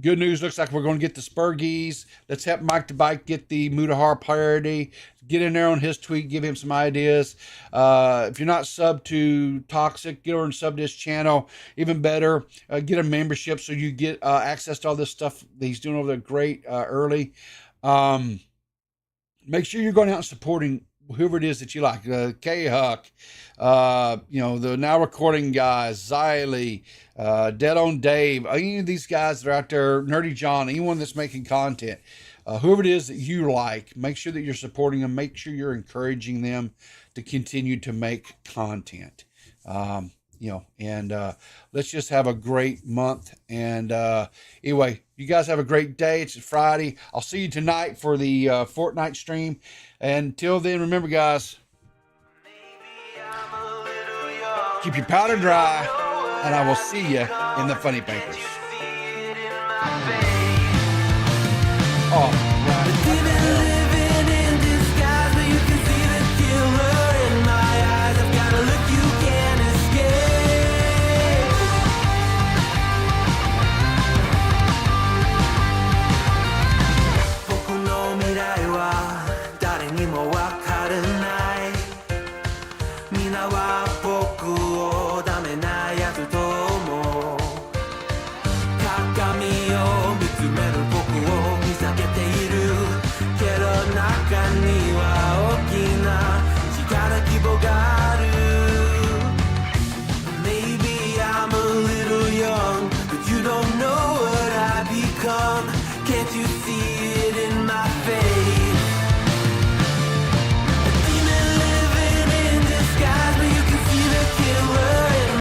Good news. Looks like we're going to get the Spurgees. Let's help Mike the Bike get the Mudahar parody. Get in there on his tweet. Give him some ideas. If you're not subbed to Toxic, get over and sub to his channel. Even better, get a membership so you get access to all this stuff that he's doing over there great early. Make sure you're going out and supporting whoever it is that you like, K-Huck, the now recording guys, Xylee, Dead on Dave, any of these guys that are out there, Nerdy John, anyone that's making content, whoever it is that you like, make sure that you're supporting them, make sure you're encouraging them to continue to make content. Let's just have a great month. And anyway, you guys have a great day. It's Friday. I'll see you tonight for the Fortnite stream. Until then, remember, guys, keep your powder dry, and I will see you in the funny papers. Oh.